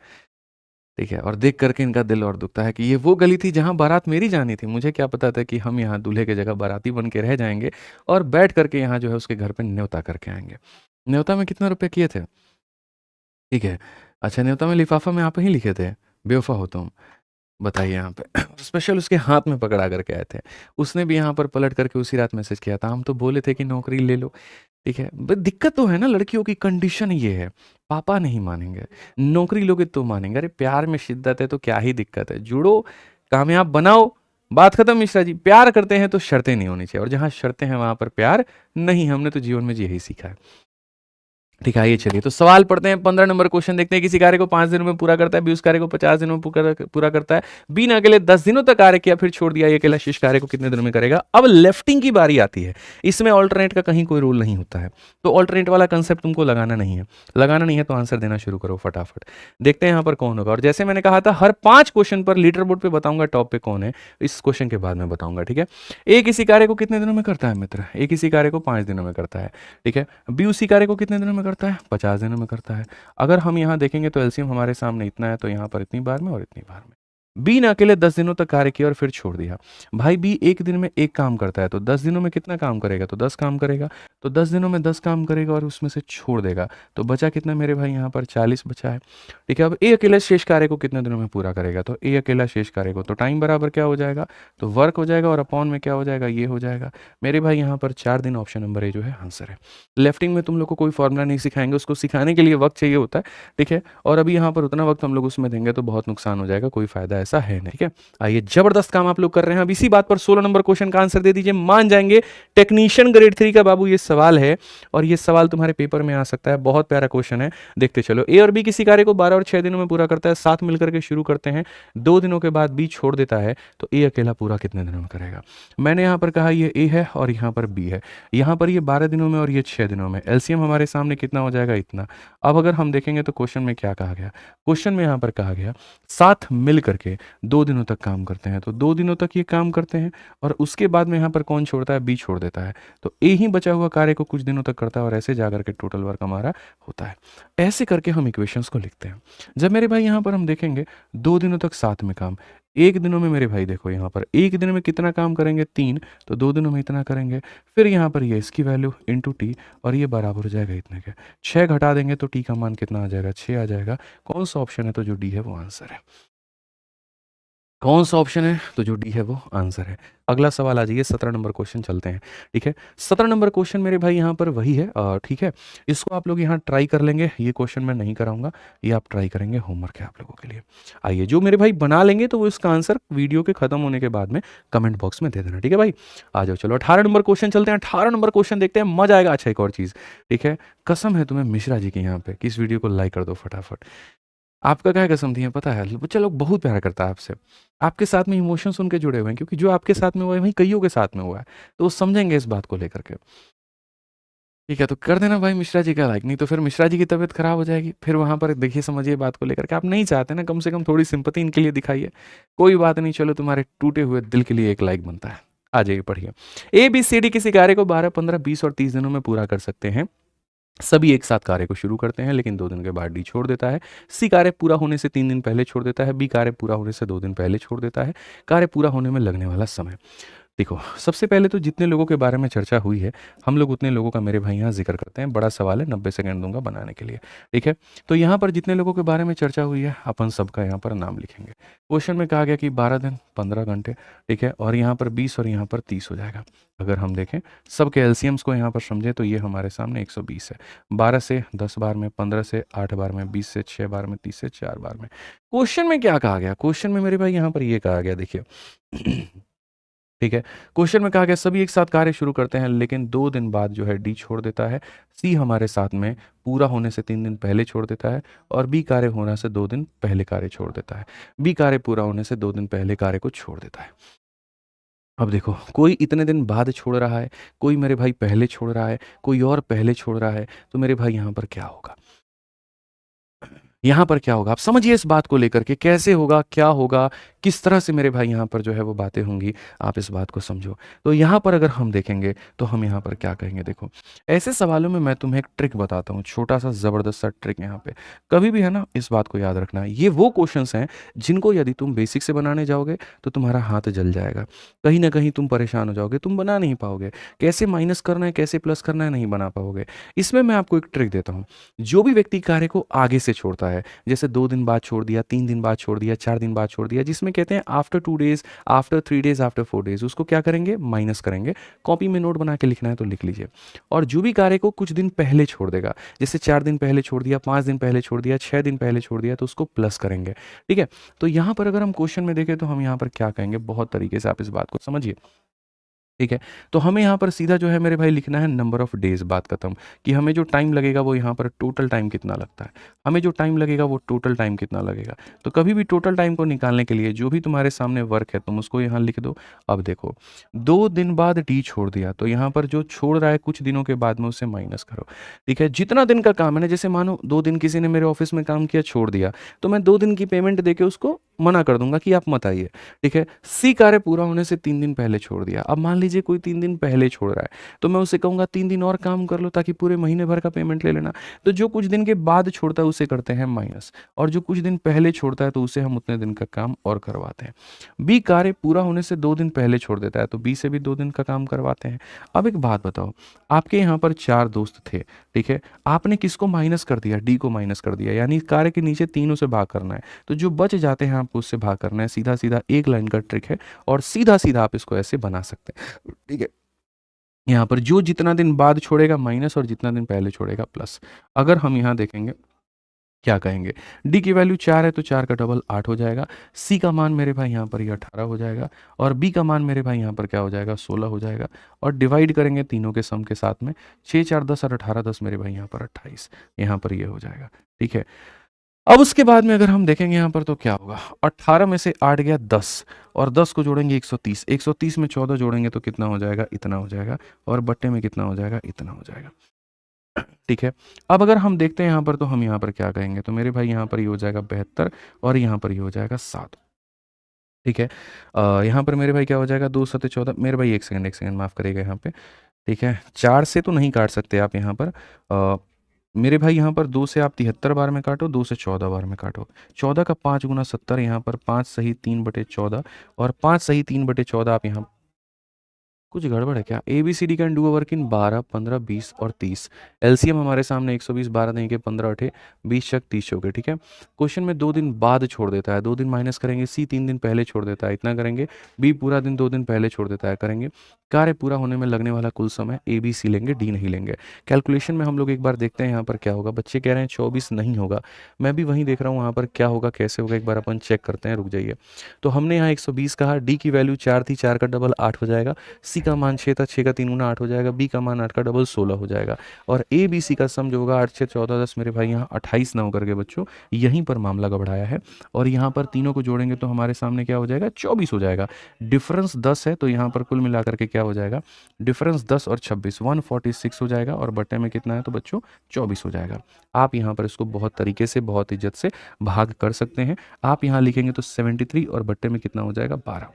ठीक है, और देख करके इनका दिल और दुखता है कि ये वो गली थी जहाँ बारात मेरी जानी थी। मुझे क्या पता था कि हम यहाँ दूल्हे की जगह बाराती बन के रह जाएँगे और बैठ कर के यहाँ जो है उसके घर पे न्योता करके आएँगे। न्योता में कितने रुपए किए थे? ठीक है। अच्छा, न्योता में लिफ़ाफ़ा में आप ही लिखे थे? बेवफ़ा हो तुम। बताइए यहाँ पे। स्पेशल उसके हाथ में पकड़ा करके आए थे। उसने भी यहाँ पर पलट करके उसी रात मैसेज किया था, हम तो बोले थे कि नौकरी ले लो। ठीक है? दिक्कत तो है ना, लड़कियों की कंडीशन ये है, पापा नहीं मानेंगे, नौकरी लोगे तो मानेंगे। अरे प्यार में शिद्दत है तो क्या ही दिक्कत है, जुड़ो, कामयाब बनाओ, बात खत्म मिश्रा जी। प्यार करते हैं तो शर्तें नहीं होनी चाहिए, और जहाँ शर्तें हैं वहाँ पर प्यार नहीं। हमने तो जीवन में यही सीखा है। ठीक है, आइए चलिए तो सवाल पढ़ते हैं। 15 नंबर क्वेश्चन देखते हैं। किसी कार्य को 5 दिनों में पूरा करता है, बी उस कार्य को 50 दिनों में पूरा करता है। बी ने अकेले 10 दिनों तक कार्य किया फिर छोड़ दिया, ये अकेला शेष कार्य को कितने दिनों में करेगा। अब लेफ्टिंग की बारी आती है। इसमें ऑल्टरनेट का कहीं कोई रूल नहीं होता है, तो ऑल्टरनेट वाला कंसेप्ट तुमको लगाना नहीं है। लगाना नहीं है तो आंसर देना शुरू करो फटाफट। देखते हैं यहाँ पर कौन होगा। और जैसे मैंने कहा था, हर 5 क्वेश्चन पर लीडर बोर्ड पे बताऊंगा टॉप पे कौन है, इस क्वेश्चन के बाद में बताऊंगा। ठीक है, ए किसी कार्य को कितने दिनों में करता है मित्र? ए किसी कार्य को 5 दिनों में करता है। ठीक है, बी उसी कार्य को कितने दिनों में करता है? 50 दिनों में करता है। अगर हम यहाँ देखेंगे तो एलसीएम हमारे सामने इतना है, तो यहाँ पर इतनी बार में और इतनी बार में। बी ने अकेले 10 दिनों तक कार्य किया और फिर छोड़ दिया। भाई बी एक दिन में एक काम करता है, तो 10 दिनों में कितना काम करेगा? तो 10 काम करेगा। तो 10 दिनों में 10 काम करेगा और उसमें से छोड़ देगा, तो बचा कितना मेरे भाई? यहाँ पर 40 बचा है। ठीक है, अब ए अकेला शेष कार्य को कितने दिनों में पूरा करेगा? तो ए अकेला शेष कार्य को, तो टाइम बराबर क्या हो जाएगा? तो वर्क हो जाएगा, और अपॉन में क्या हो जाएगा? ये हो जाएगा मेरे भाई। यहाँ पर 4 दिन, ऑप्शन नंबर ए जो है आंसर है। लेफ्टिंग में तुम लोग को कोई फॉर्मूला नहीं सिखाएंगे, उसको सिखाने के लिए वक्त चाहिए होता है। ठीक है, और अभी यहाँ पर उतना वक्त हम लोग उसमें देंगे तो बहुत नुकसान हो जाएगा, कोई फायदा ऐसा है नहीं। ठीक है, आइए, जबरदस्त काम आप लोग कर रहे हैं। अब इसी बात पर 16 नंबर क्वेश्चन का आंसर दे दीजिए, मान जाएंगे। टेक्नीशियन ग्रेड 3 का बाबू ये सवाल है, और ये सवाल तुम्हारे पेपर में आ सकता है। बहुत प्यारा क्वेश्चन है, देखते चलो। ए और बी किसी कार्य को 12 और 6 दिनों में पूरा करता है, साथ मिलकर के शुरू करते हैं, 2 दिनों के बाद बी छोड़ देता है, तो ए अकेला पूरा कितने दिनों में करेगा? मैंने यहाँ पर कहा ये ए है और यहाँ पर बी है, यहाँ पर ये 12 दिनों में और ये 6 दिनों में। एलसीएम हमारे सामने कितना हो जाएगा? इतना। अब अगर हम देखेंगे तो क्वेश्चन में क्या कहा गया? क्वेश्चन में यहाँ पर कहा गया साथ मिल करके 2 दिनों तक काम करते हैं, तो 2 दिनों तक ये काम करते हैं, और उसके बाद में यहाँ पर कौन छोड़ता है? बी छोड़ देता है, तो ए ही बचा हुआ कार्य को कुछ दिनों तक करता है, और ऐसे जाकर के टोटल वर्क हमारा होता है। ऐसे करके हम इक्वेशंस को लिखते हैं। जब मेरे भाई यहाँ पर हम देखेंगे 2 दिनों तक साथ में काम, एक दिनों में मेरे भाई देखो यहाँ पर एक दिन में कितना काम करेंगे? 3, तो 2 दिनों में इतना करेंगे। फिर यहाँ पर ये इसकी वैल्यू इंटू टी, और ये बराबर हो जाएगा इतने के। 6 घटा देंगे तो टी का मान कितना आ जाएगा? 6 आ जाएगा। कौन सा ऑप्शन है? तो जो डी है वो आंसर है। कौन सा ऑप्शन है? तो जो डी है वो आंसर है। अगला सवाल आ जाइए, 17 नंबर क्वेश्चन चलते हैं। ठीक है, 17 नंबर क्वेश्चन मेरे भाई यहाँ पर वही है। ठीक है, इसको आप लोग यहाँ ट्राई कर लेंगे। ये क्वेश्चन मैं नहीं कराऊंगा, ये आप ट्राई करेंगे, होमवर्क है आप लोगों के लिए। आइए, जो मेरे भाई बना लेंगे तो वो इसका आंसर वीडियो के खत्म होने के बाद में कमेंट बॉक्स में दे देना। ठीक है भाई, आ जाओ चलो 18 नंबर क्वेश्चन चलते हैं। 18 नंबर क्वेश्चन देखते हैं, मजा आएगा। अच्छा, एक और चीज़, ठीक है, कसम है तुम्हें मिश्रा जी की यहाँ पे कि इस वीडियो को लाइक कर दो फटाफट। आपका क्या कसम थी है पता है? बच्चा लोग बहुत प्यार करता है आपसे, आपके साथ में इमोशंस उनके जुड़े हुए हैं, क्योंकि जो आपके साथ में हुआ है वहीं कईयों के साथ में हुआ है, तो वो समझेंगे इस बात को लेकर के। ठीक है, तो कर देना भाई मिश्रा जी का लाइक, नहीं तो फिर मिश्रा जी की तबीयत खराब हो जाएगी। फिर वहाँ पर देखिए, समझिए बात को लेकर के। आप नहीं चाहते ना, कम से कम थोड़ी सिंपैथी इनके लिए दिखाइए। कोई बात नहीं, चलो तुम्हारे टूटे हुए दिल के लिए एक लाइक बनता है। आ जाइए, पढ़िए। ए बी सी डी किसी कार्य को 12, 15, 20 और 30 दिनों में पूरा कर सकते हैं। सभी एक साथ कार्य को शुरू करते हैं, लेकिन 2 दिन के बाद डी छोड़ देता है। सी कार्य पूरा होने से 3 दिन पहले छोड़ देता है। बी कार्य पूरा होने से 2 दिन पहले छोड़ देता है। कार्य पूरा होने में लगने वाला समय। देखो, सबसे पहले तो जितने लोगों के बारे में चर्चा हुई है, हम लोग उतने लोगों का मेरे भाई यहाँ जिक्र करते हैं। बड़ा सवाल है, 90 सेकंड दूंगा बनाने के लिए। ठीक है, तो यहाँ पर जितने लोगों के बारे में चर्चा हुई है, अपन सबका यहाँ पर नाम लिखेंगे। क्वेश्चन में कहा गया कि 12 दिन 15 घंटे, ठीक है, और यहाँ पर 20 और यहाँ पर 30 हो जाएगा। अगर हम देखें सबके एलसीएम्स को यहाँ पर समझें, तो ये हमारे सामने 120 है। 12 से 10 बार में, 15 से 8 बार में, 20 से 6 बार में, 30 से 4 बार में। क्वेश्चन में क्या कहा गया? क्वेश्चन में मेरे भाई यहाँ पर ये कहा गया, देखिए ठीक है, क्वेश्चन में कहा गया सभी एक साथ कार्य शुरू करते हैं, लेकिन 2 दिन बाद जो है डी छोड़ देता है। सी हमारे साथ में पूरा होने से 3 दिन पहले छोड़ देता है, और बी कार्य होने से 2 दिन पहले कार्य छोड़ देता है। बी कार्य पूरा होने से 2 दिन पहले कार्य को छोड़ देता है। अब देखो, कोई इतने दिन बाद छोड़ रहा है, कोई मेरे भाई पहले छोड़ रहा है, कोई और पहले छोड़ रहा है, तो मेरे भाई यहाँ पर क्या होगा? यहाँ पर क्या होगा? आप समझिए इस बात को लेकर के कैसे होगा, क्या होगा, किस तरह से मेरे भाई यहाँ पर जो है वो बातें होंगी, आप इस बात को समझो। तो यहाँ पर अगर हम देखेंगे, तो हम यहाँ पर क्या कहेंगे देखो, ऐसे सवालों में मैं तुम्हें एक ट्रिक बताता हूँ, छोटा-सा ज़बरदस्त सा ट्रिक यहाँ पे। कभी भी है ना, इस बात को याद रखना है, ये वो क्वेश्चन्स हैं, जिनको यदि तुम बेसिक से बनाने जाओगे, तो तुम्हारा हाथ जल जाएगा। कहीं न कहीं तुम परेशान हो जाओगे, तुम बना नहीं पाओगे। कैसे माइनस करना है, कैसे प्लस करना है, नहीं बना पाओगे। इसमें मैं आपको एक ट्रिक देता हूँ, जो भी व्यक्ति कार्य को आगे से छोड़ता है, जैसे 2 दिन बाद छोड़ दिया, 3 दिन बाद छोड़ दिया, 4 दिन बाद छोड़ दिया, जिसमें कहते हैं after 2 days, after 3 days, after 4 days, उसको क्या करेंगे? माइनस करेंगे। कॉपी में नोट बना के लिखना है तो लिख लीजिए। और जो भी कार्य को कुछ दिन पहले छोड़ देगा, जैसे 4 दिन पहले छोड़ दिया, 5 दिन पहले छोड़ दिया, 6 दिन पहले छोड़ दिया, तो उसको प्लस करेंगे। ठीक है? तो यहाँ पर अगर हम क्वेश्चन में देखें, तो हम यहाँ पर क्या कहेंगे? बहुत तरीके से आप इस बात को समझिए। ठीक है? तो हमें यहाँ पर सीधा जो है मेरे भाई लिखना है नंबर ऑफ डेज़, बात खत्म। कि हमें जो टाइम लगेगा वो यहाँ पर टोटल टाइम कितना लगता है। हमें जो टाइम लगेगा वो टोटल टाइम कितना लगेगा। तो कभी भी टोटल टाइम को निकालने के लिए जो भी तुम्हारे सामने वर्क है तुम उसको यहाँ लिख दो। अब देखो 2 दिन बाद डी छोड़ दिया, तो यहाँ पर जो छोड़ रहा है कुछ दिनों के बाद में उसे माइनस करो। ठीक है? जितना दिन का काम है ना, जैसे मानो 2 दिन किसी ने मेरे ऑफ़िस में काम किया, छोड़ दिया, तो मैं 2 दिन की पेमेंट देके उसको मना कर दूँगा कि आप मत आइए। ठीक है? सी कार्य पूरा होने से 3 दिन पहले छोड़ दिया। अब मान लीजिए कोई 3 दिन पहले छोड़ रहा है, तो मैं उसे कहूँगा 3 दिन और काम कर लो ताकि पूरे महीने भर का पेमेंट ले लेना। तो जो कुछ दिन के बाद छोड़ता है उसे करते हैं माइनस, और जो कुछ दिन पहले छोड़ता है तो उसे हम उतने दिन का काम और करवाते हैं। बी कार्य पूरा होने से 2 दिन पहले छोड़ देता है, तो बी से भी 2 दिन का काम करवाते हैं। अब एक बात बताओ, आपके यहाँ पर 4 दोस्त थे, ठीक है? आपने किसको माइनस कर दिया? डी को माइनस कर दिया, यानी कार्य के नीचे तीनों से भाग करना है। तो जो बच जाते हैं आपको उससे भाग करना है। सीधा-सीधा एक लाइन का ट्रिक है और सीधा-सीधा आप इसको ऐसे बना सकते हैं। ठीक है? यहाँ पर जो जितना दिन बाद छोड़ेगा माइनस और जितना दिन पहले छोड़ेगा प्लस। अगर हम यहाँ देखेंगे, क्या कहेंगे? डी की वैल्यू 4 है तो 4 का डबल 8 हो जाएगा। सी का मान मेरे भाई यहाँ पर ये 18 हो जाएगा और बी का मान मेरे भाई यहाँ पर क्या हो जाएगा? 16 हो जाएगा और डिवाइड करेंगे तीनों के सम के साथ में। 6, 4, 10 और 18, 10 मेरे भाई यहाँ पर 28, यहाँ पर ये हो जाएगा। ठीक है? अब उसके बाद में अगर हम देखेंगे यहाँ पर तो क्या होगा? 18 में से 8 गया 10 और 10 को जोड़ेंगे 130, 130 में 14 जोड़ेंगे तो कितना हो जाएगा? इतना हो जाएगा और बट्टे में कितना हो जाएगा? इतना हो जाएगा। ठीक है? अब अगर हम देखते हैं यहाँ पर तो हम यहाँ पर क्या कहेंगे? तो मेरे भाई यहाँ पर ये हो जाएगा 72 और यहाँ पर ये हो जाएगा 7। ठीक है? यहाँ पर मेरे भाई क्या हो जाएगा? 2 सत्ते 14, मेरे भाई 1 सेकंड माफ़ करिएगा यहाँ पे। ठीक है? 4 से तो नहीं काट सकते आप यहाँ पर। मेरे भाई यहाँ पर 2 से आप 73 बार में काटो, 2 से 14 बार में काटो। 14 का 5 गुना 70, यहाँ पर 5 सही 3/14 और 5 सही 3/14 आप यहाँ, कुछ गड़बड़ है क्या? ABCD can do a work in 12, 15, 20 और 30। एलसीएम हमारे सामने 120, 12 नहीं के 15 अठे 20 छक 30 चौके। ठीक है? क्वेश्चन में 2 दिन बाद छोड़ देता है, 2 दिन माइनस करेंगे। सी 3 दिन पहले छोड़ देता है, इतना करेंगे। बी पूरा दिन 2 दिन पहले छोड़ देता है, करेंगे। कार्य पूरा होने में लगने वाला कुल समय ए बी सी लेंगे, डी नहीं लेंगे। कैलकुलेशन में हम लोग एक बार देखते हैं यहाँ पर क्या होगा। बच्चे कह रहे हैं 24 नहीं होगा, मैं भी वहीं देख रहा हूँ वहाँ पर क्या होगा, कैसे होगा, एक बार अपन चेक करते हैं, रुक जाइए। तो हमने यहाँ 120 कहा, डी की वैल्यू 4 थी, 4 का डबल 8 हो जाएगा। सी का मान 6 था, 6 का 3 गुना 8 हो जाएगा। बी का मान 8 का डबल 16 हो जाएगा और ए बी सी का सम जो होगा 8 6 14 10, मेरे भाई यहाँ 28 ना होकर के बच्चों यहीं पर मामला गड़बड़ाया है। और यहाँ पर तीनों को जोड़ेंगे तो हमारे सामने क्या हो जाएगा? 24 हो जाएगा। डिफरेंस 10 है तो यहाँ पर कुल मिलाकर के क्या हो जाएगा? डिफरेंस 10 और 26 146 हो जाएगा और बट्टे में कितना है तो बच्चों 24 हो जाएगा। आप यहाँ पर इसको बहुत तरीके से, बहुत इज्जत से भाग कर सकते हैं। आप यहाँ लिखेंगे तो 73 और बट्टे में कितना हो जाएगा? 12।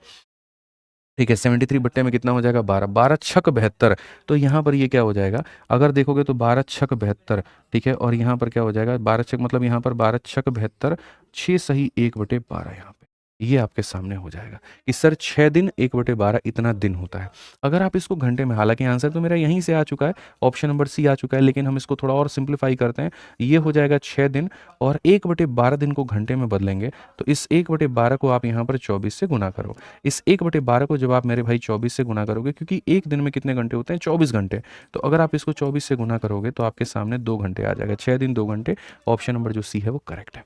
ठीक है? 73 बट्टे में कितना हो जाएगा? 12, 12 छक 72। तो यहाँ पर ये क्या हो जाएगा? अगर देखोगे तो 12 छक 72। ठीक है? और यहाँ पर क्या हो जाएगा? 12 छक मतलब यहाँ पर 12 छक 72, 6 सही 1/12 यहाँ पे। ये आपके सामने हो जाएगा कि सर 6 दिन 1/12 इतना दिन होता है। अगर आप इसको घंटे में, हालाँकि आंसर तो मेरा यहीं से आ चुका है, ऑप्शन नंबर सी आ चुका है, लेकिन हम इसको थोड़ा और सिंप्लीफाई करते हैं। ये हो जाएगा 6 दिन और 1/12 दिन को घंटे में बदलेंगे, तो इस 1/12 को आप यहाँ पर 24 से गुना करो। इस 1/12 को जब आप मेरे भाई 24 से गुना करोगे, क्योंकि एक दिन में कितने घंटे होते हैं? 24 घंटे। तो अगर आप इसको 24 से गुना करोगे तो आपके सामने 2 घंटे आ जाएगा। 6 दिन 2 घंटे। ऑप्शन नंबर जो सी है वो करेक्ट है।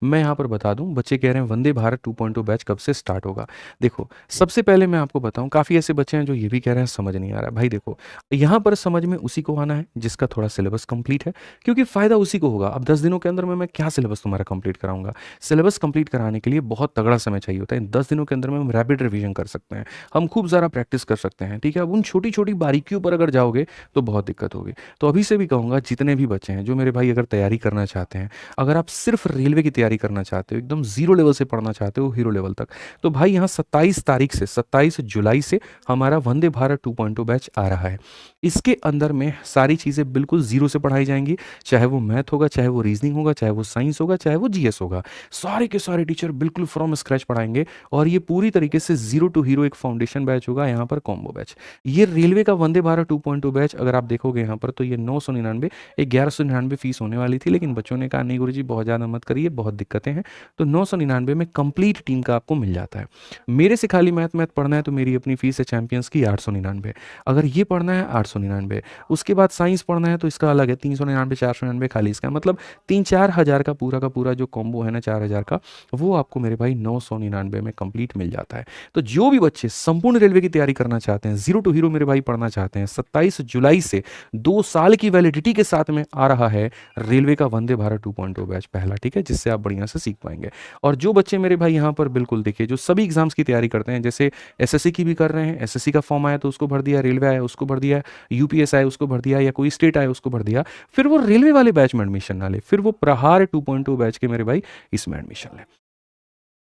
मैं यहाँ पर बता दूँ, बच्चे कह रहे हैं वंदे भारत 2.0 बैच कब से स्टार्ट होगा? देखो, सबसे पहले मैं आपको बताऊँ, काफ़ी ऐसे बच्चे हैं जो ये भी कह रहे हैं समझ नहीं आ रहा है। भाई देखो, यहाँ पर समझ में उसी को आना है जिसका थोड़ा सिलेबस कंप्लीट है, क्योंकि फ़ायदा उसी को होगा। अब 10 दिनों के अंदर में मैं क्या सिलेबस तुम्हारा कंप्लीट कराऊँगा? सिलेबस कंप्लीट कराने के लिए बहुत तगड़ा समय चाहिए होता है। इन 10 दिनों के अंदर में हम रैपिड रिवीजन कर सकते हैं, हम खूब ज़्यादा प्रैक्टिस कर सकते हैं, ठीक है? अब उन छोटी-छोटी बारीकियों पर अगर जाओगे, तो बहुत दिक्कत होगी। तो अभी से भी कहूँगा, जितने भी बच्चे हैं, जो मेरे भाई अगर तैयारी करना चाहते हैं, अगर आप सिर्फ रेलवे की तैयारी करना चाहते हो, एकदम ज़ीरो लेवल से पढ़ना चाहते हो हीरो लेवल तक, तो भाई यहाँ 27 तारीख से 27 जुलाई से हमारा वंदे भारत 2.0 बैच आ रहा है। इसके अंदर में सारी चीज़ें बिल्कुल ज़ीरो से पढ़ाई जाएँगी, चाहे वो मैथ होगा, चाहे वो रीज़निंग होगा, चाहे वो साइंस होगा, चाहे वो जीएस होगा। सारे के सारे टीचर बिल्कुल फ्रॉम स्क्रैच पढ़ाएँगे और ये पूरी तरीके से ज़ीरो टू हीरो एक फाउंडेशन बैच होगा, यहाँ पर कॉम्बो बैच। ये रेलवे का वंदे भारत 2.0 बैच अगर आप देखोगे यहाँ पर, तो ये 999 1199 फीस होने वाली थी, लेकिन बच्चों ने कहा नहीं गुरुजी बहुत ज़्यादा मत करिए, बहुत दिक्कतें हैं, तो 999 में कंप्लीट टीम का आपको मिल जाता है। मेरे से खाली मैथ पढ़ना है तो मेरी अपनी फीस है चैंपियंस की 899। अगर ये पढ़ना है 899, उसके बाद साइंस पढ़ना है तो इसका अलग है 399 499 खाली इसका, मतलब 3-4 हज़ार का पूरा जो कॉम्बो है ना 4,000 का, वो आपको मेरे भाई 999 में कंप्लीट मिल जाता है। तो जो भी बच्चे संपूर्ण रेलवे की तैयारी करना चाहते हैं, ज़ीरो टू हीरो मेरे भाई पढ़ना चाहते हैं, 27 जुलाई से 2 साल की वैलिडिटी के साथ में आ रहा है रेलवे का वंदे भारत 2.0 बैच पहला, ठीक है? जिससे आप बढ़िया से सीख पाएँगे। और जो बच्चे मेरे भाई यहाँ पर बिल्कुल देखिए, जो सभी एग्ज़ाम्स की तैयारी करते हैं, जैसे एसएससी की भी कर रहे हैं, एसएससी का फॉर्म आया तो उसको भर दिया, रेलवे आया उसको भर दिया, यूपीएस आया उसको भर दिया, या कोई स्टेट आया उसको भर दिया, फिर वो रेलवे वाले बैच में एडमिशन ना ले, फिर वो प्रहार 2.0 बैच के मेरे भाई इसमें एडमिशन लें।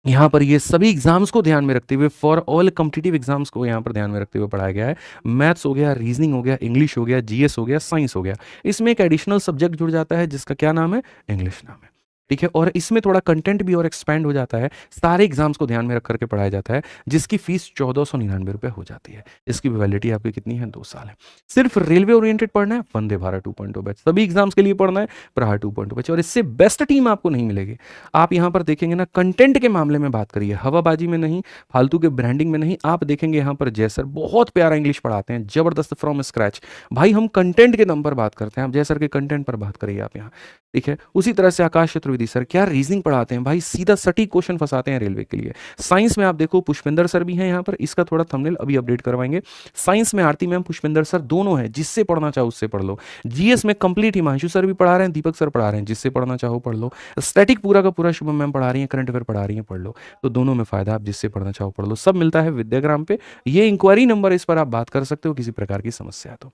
यहाँ पर ये सभी एग्जाम्स को ध्यान में रखते हुए, फॉर ऑल कॉम्पिटिटिव एग्जाम्स को यहाँ पर ध्यान में रखते हुए पढ़ाया गया है। मैथ्स हो गया, रीजनिंग हो गया, इंग्लिश हो गया, जीएस हो गया, साइंस हो गया। इसमें एक एडिशनल सब्जेक्ट जुड़ जाता है जिसका क्या नाम है? इंग्लिश नाम है। ठीक है, और इसमें थोड़ा कंटेंट भी और एक्सपैंड हो जाता है, सारे एग्जाम्स को ध्यान में रख करके पढ़ाया जाता है, जिसकी फीस 1499 रुपये हो जाती है। इसकी वैलिडिटी आपकी कितनी है? 2 साल है। सिर्फ रेलवे ओरिएंटेड पढ़ना है, वंदे भारत 2.0 बैच। सभी एग्जाम्स के लिए पढ़ना है, प्रहार 2.0 बैच। और इससे बेस्ट टीम आपको नहीं मिलेगी। आप यहाँ पर देखेंगे ना, कंटेंट के मामले में बात करिए, हवाबाजी में नहीं, फालतू के ब्रांडिंग में नहीं, आप देखेंगे यहाँ पर जय सर बहुत प्यारा इंग्लिश पढ़ाते हैं, जबरदस्त फ्रॉम स्क्रैच। भाई हम कंटेंट के दम पर बात करते हैं, आप जय सर के कंटेंट पर बात करिए आप यहाँ, ठीक है? उसी तरह से आकाश चतुर्वेदी सर क्या रीजनिंग पढ़ाते हैं भाई, सीधा सटीक क्वेश्चन फंसाते हैं रेलवे के लिए। साइंस में आप देखो पुष्पेंद्र सर भी हैं यहाँ पर, इसका थोड़ा थंबनेल अभी अपडेट करवाएंगे। साइंस में आरती मैम, पुष्पेंद्र सर दोनों हैं, जिससे पढ़ना चाहो उससे पढ़ लो। जीएस में कंप्लीट हिमांशु सर भी पढ़ा रहे हैं, दीपक सर पढ़ा रहे हैं, जिससे पढ़ना चाहो पढ़ लो। स्टैटिक पूरा का पूरा शुभम मैम पढ़ा रही हैं, करंट अफेयर पढ़ा रही हैं, पढ़ लो। तो दोनों में फायदा, आप जिससे पढ़ना चाहो पढ़ लो। सब मिलता है विद्याग्राम पे, ये इंक्वायरी नंबर, इस पर आप बात कर सकते हो किसी प्रकार की समस्या है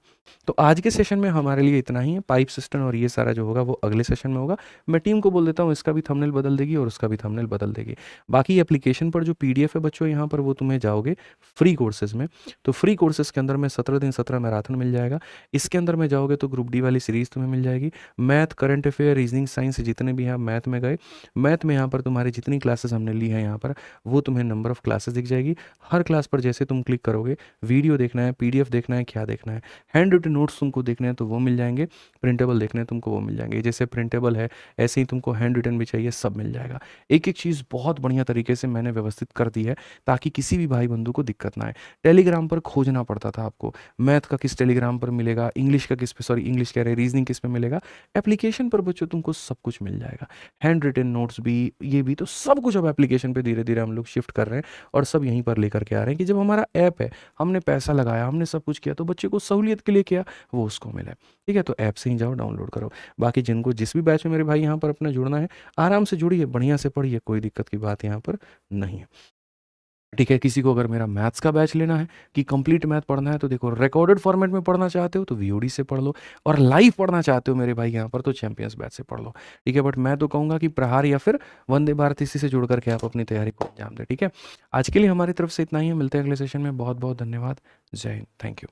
तो आज के सेशन में हमारे लिए इतना ही है। पाइप सिस्टम और ये सारा जो होगा वो अगले सेशन में होगा। मैं टीम को बोल देता हूँ, इसका भी थंबनेल बदल देगी और उसका भी थंबनेल बदल देगी। बाकी एप्लीकेशन पर जो पीडीएफ है बच्चों यहाँ पर, वो तुम्हें जाओगे फ्री कोर्सेज में, तो फ्री कोर्सेज के अंदर में 17 दिन 17 मैराथन मिल जाएगा। इसके अंदर में जाओगे तो ग्रुप डी वाली सीरीज तुम्हें मिल जाएगी। Math, current affair, reasoning, science, जितने भी यहाँ मैथ में गए, मैथ में यहाँ पर तुम्हारी जितनी क्लासेस हमने ली हैं यहाँ पर, वो तुम्हें नंबर ऑफ क्लासेस दिख जाएगी। हर क्लास पर जैसे तुम क्लिक करोगे, वीडियो देखना है, पीडीएफ देखना है, क्या देखना है, हैंड रिटन नोट्स तुमको देखने हैं तो वो मिल जाएंगे, प्रिंटेबल देखने हैं तुमको वो मिल जाएंगे। जैसे प्रिंटेबल है ऐसे ही तुमको हैंड रिटन भी चाहिए, सब मिल जाएगा। एक एक चीज़ बहुत बढ़िया तरीके से मैंने व्यवस्थित कर दी है ताकि किसी भी भाई बंधु को दिक्कत ना आए। टेलीग्राम पर खोजना पड़ता था आपको, मैथ का किस टेलीग्राम पर मिलेगा, इंग्लिश का किस पे, सॉरी इंग्लिश कह रहे, रीजनिंग किस पे मिलेगा। एप्लीकेशन पर बच्चों तुमको सब कुछ मिल जाएगा, हैंड रिटन नोट्स भी, ये भी, तो सब कुछ अब एप्लीकेशन पे धीरे धीरे हम लोग शिफ्ट कर रहे हैं और सब यहीं पर लेकर के आ रहे हैं कि जब हमारा ऐप है, हमने पैसा लगाया, हमने सब कुछ किया, तो बच्चे को सहूलियत के लिए किया, वो उसको मिले। ठीक है, तो ऐप से ही जाओ, डाउनलोड करो। बाकी जिनको जिस भी बैच में मेरे भाई यहाँ पर अपना जुड़ना है, आराम से जुड़िए, बढ़िया से पढ़िए, कोई दिक्कत की बात यहाँ पर नहीं है। ठीक है, किसी को अगर मेरा मैथ्स का बैच लेना है कि कंप्लीट मैथ पढ़ना है, तो देखो रिकॉर्डेड फॉर्मेट में पढ़ना चाहते हो तो वीओडी से पढ़ लो, और लाइव पढ़ना चाहते हो मेरे भाई यहाँ पर तो चैंपियंस बैच से पढ़ लो। ठीक है, बट मैं तो कहूँगा कि प्रहार या फिर वंदे भारत इसी से जुड़ करके आप अपनी तैयारी को अंजाम दें। ठीक है, आज के लिए हमारी तरफ से इतना ही है, मिलते हैं अगले सेशन में। बहुत बहुत धन्यवाद, जय हिंद, थैंक यू।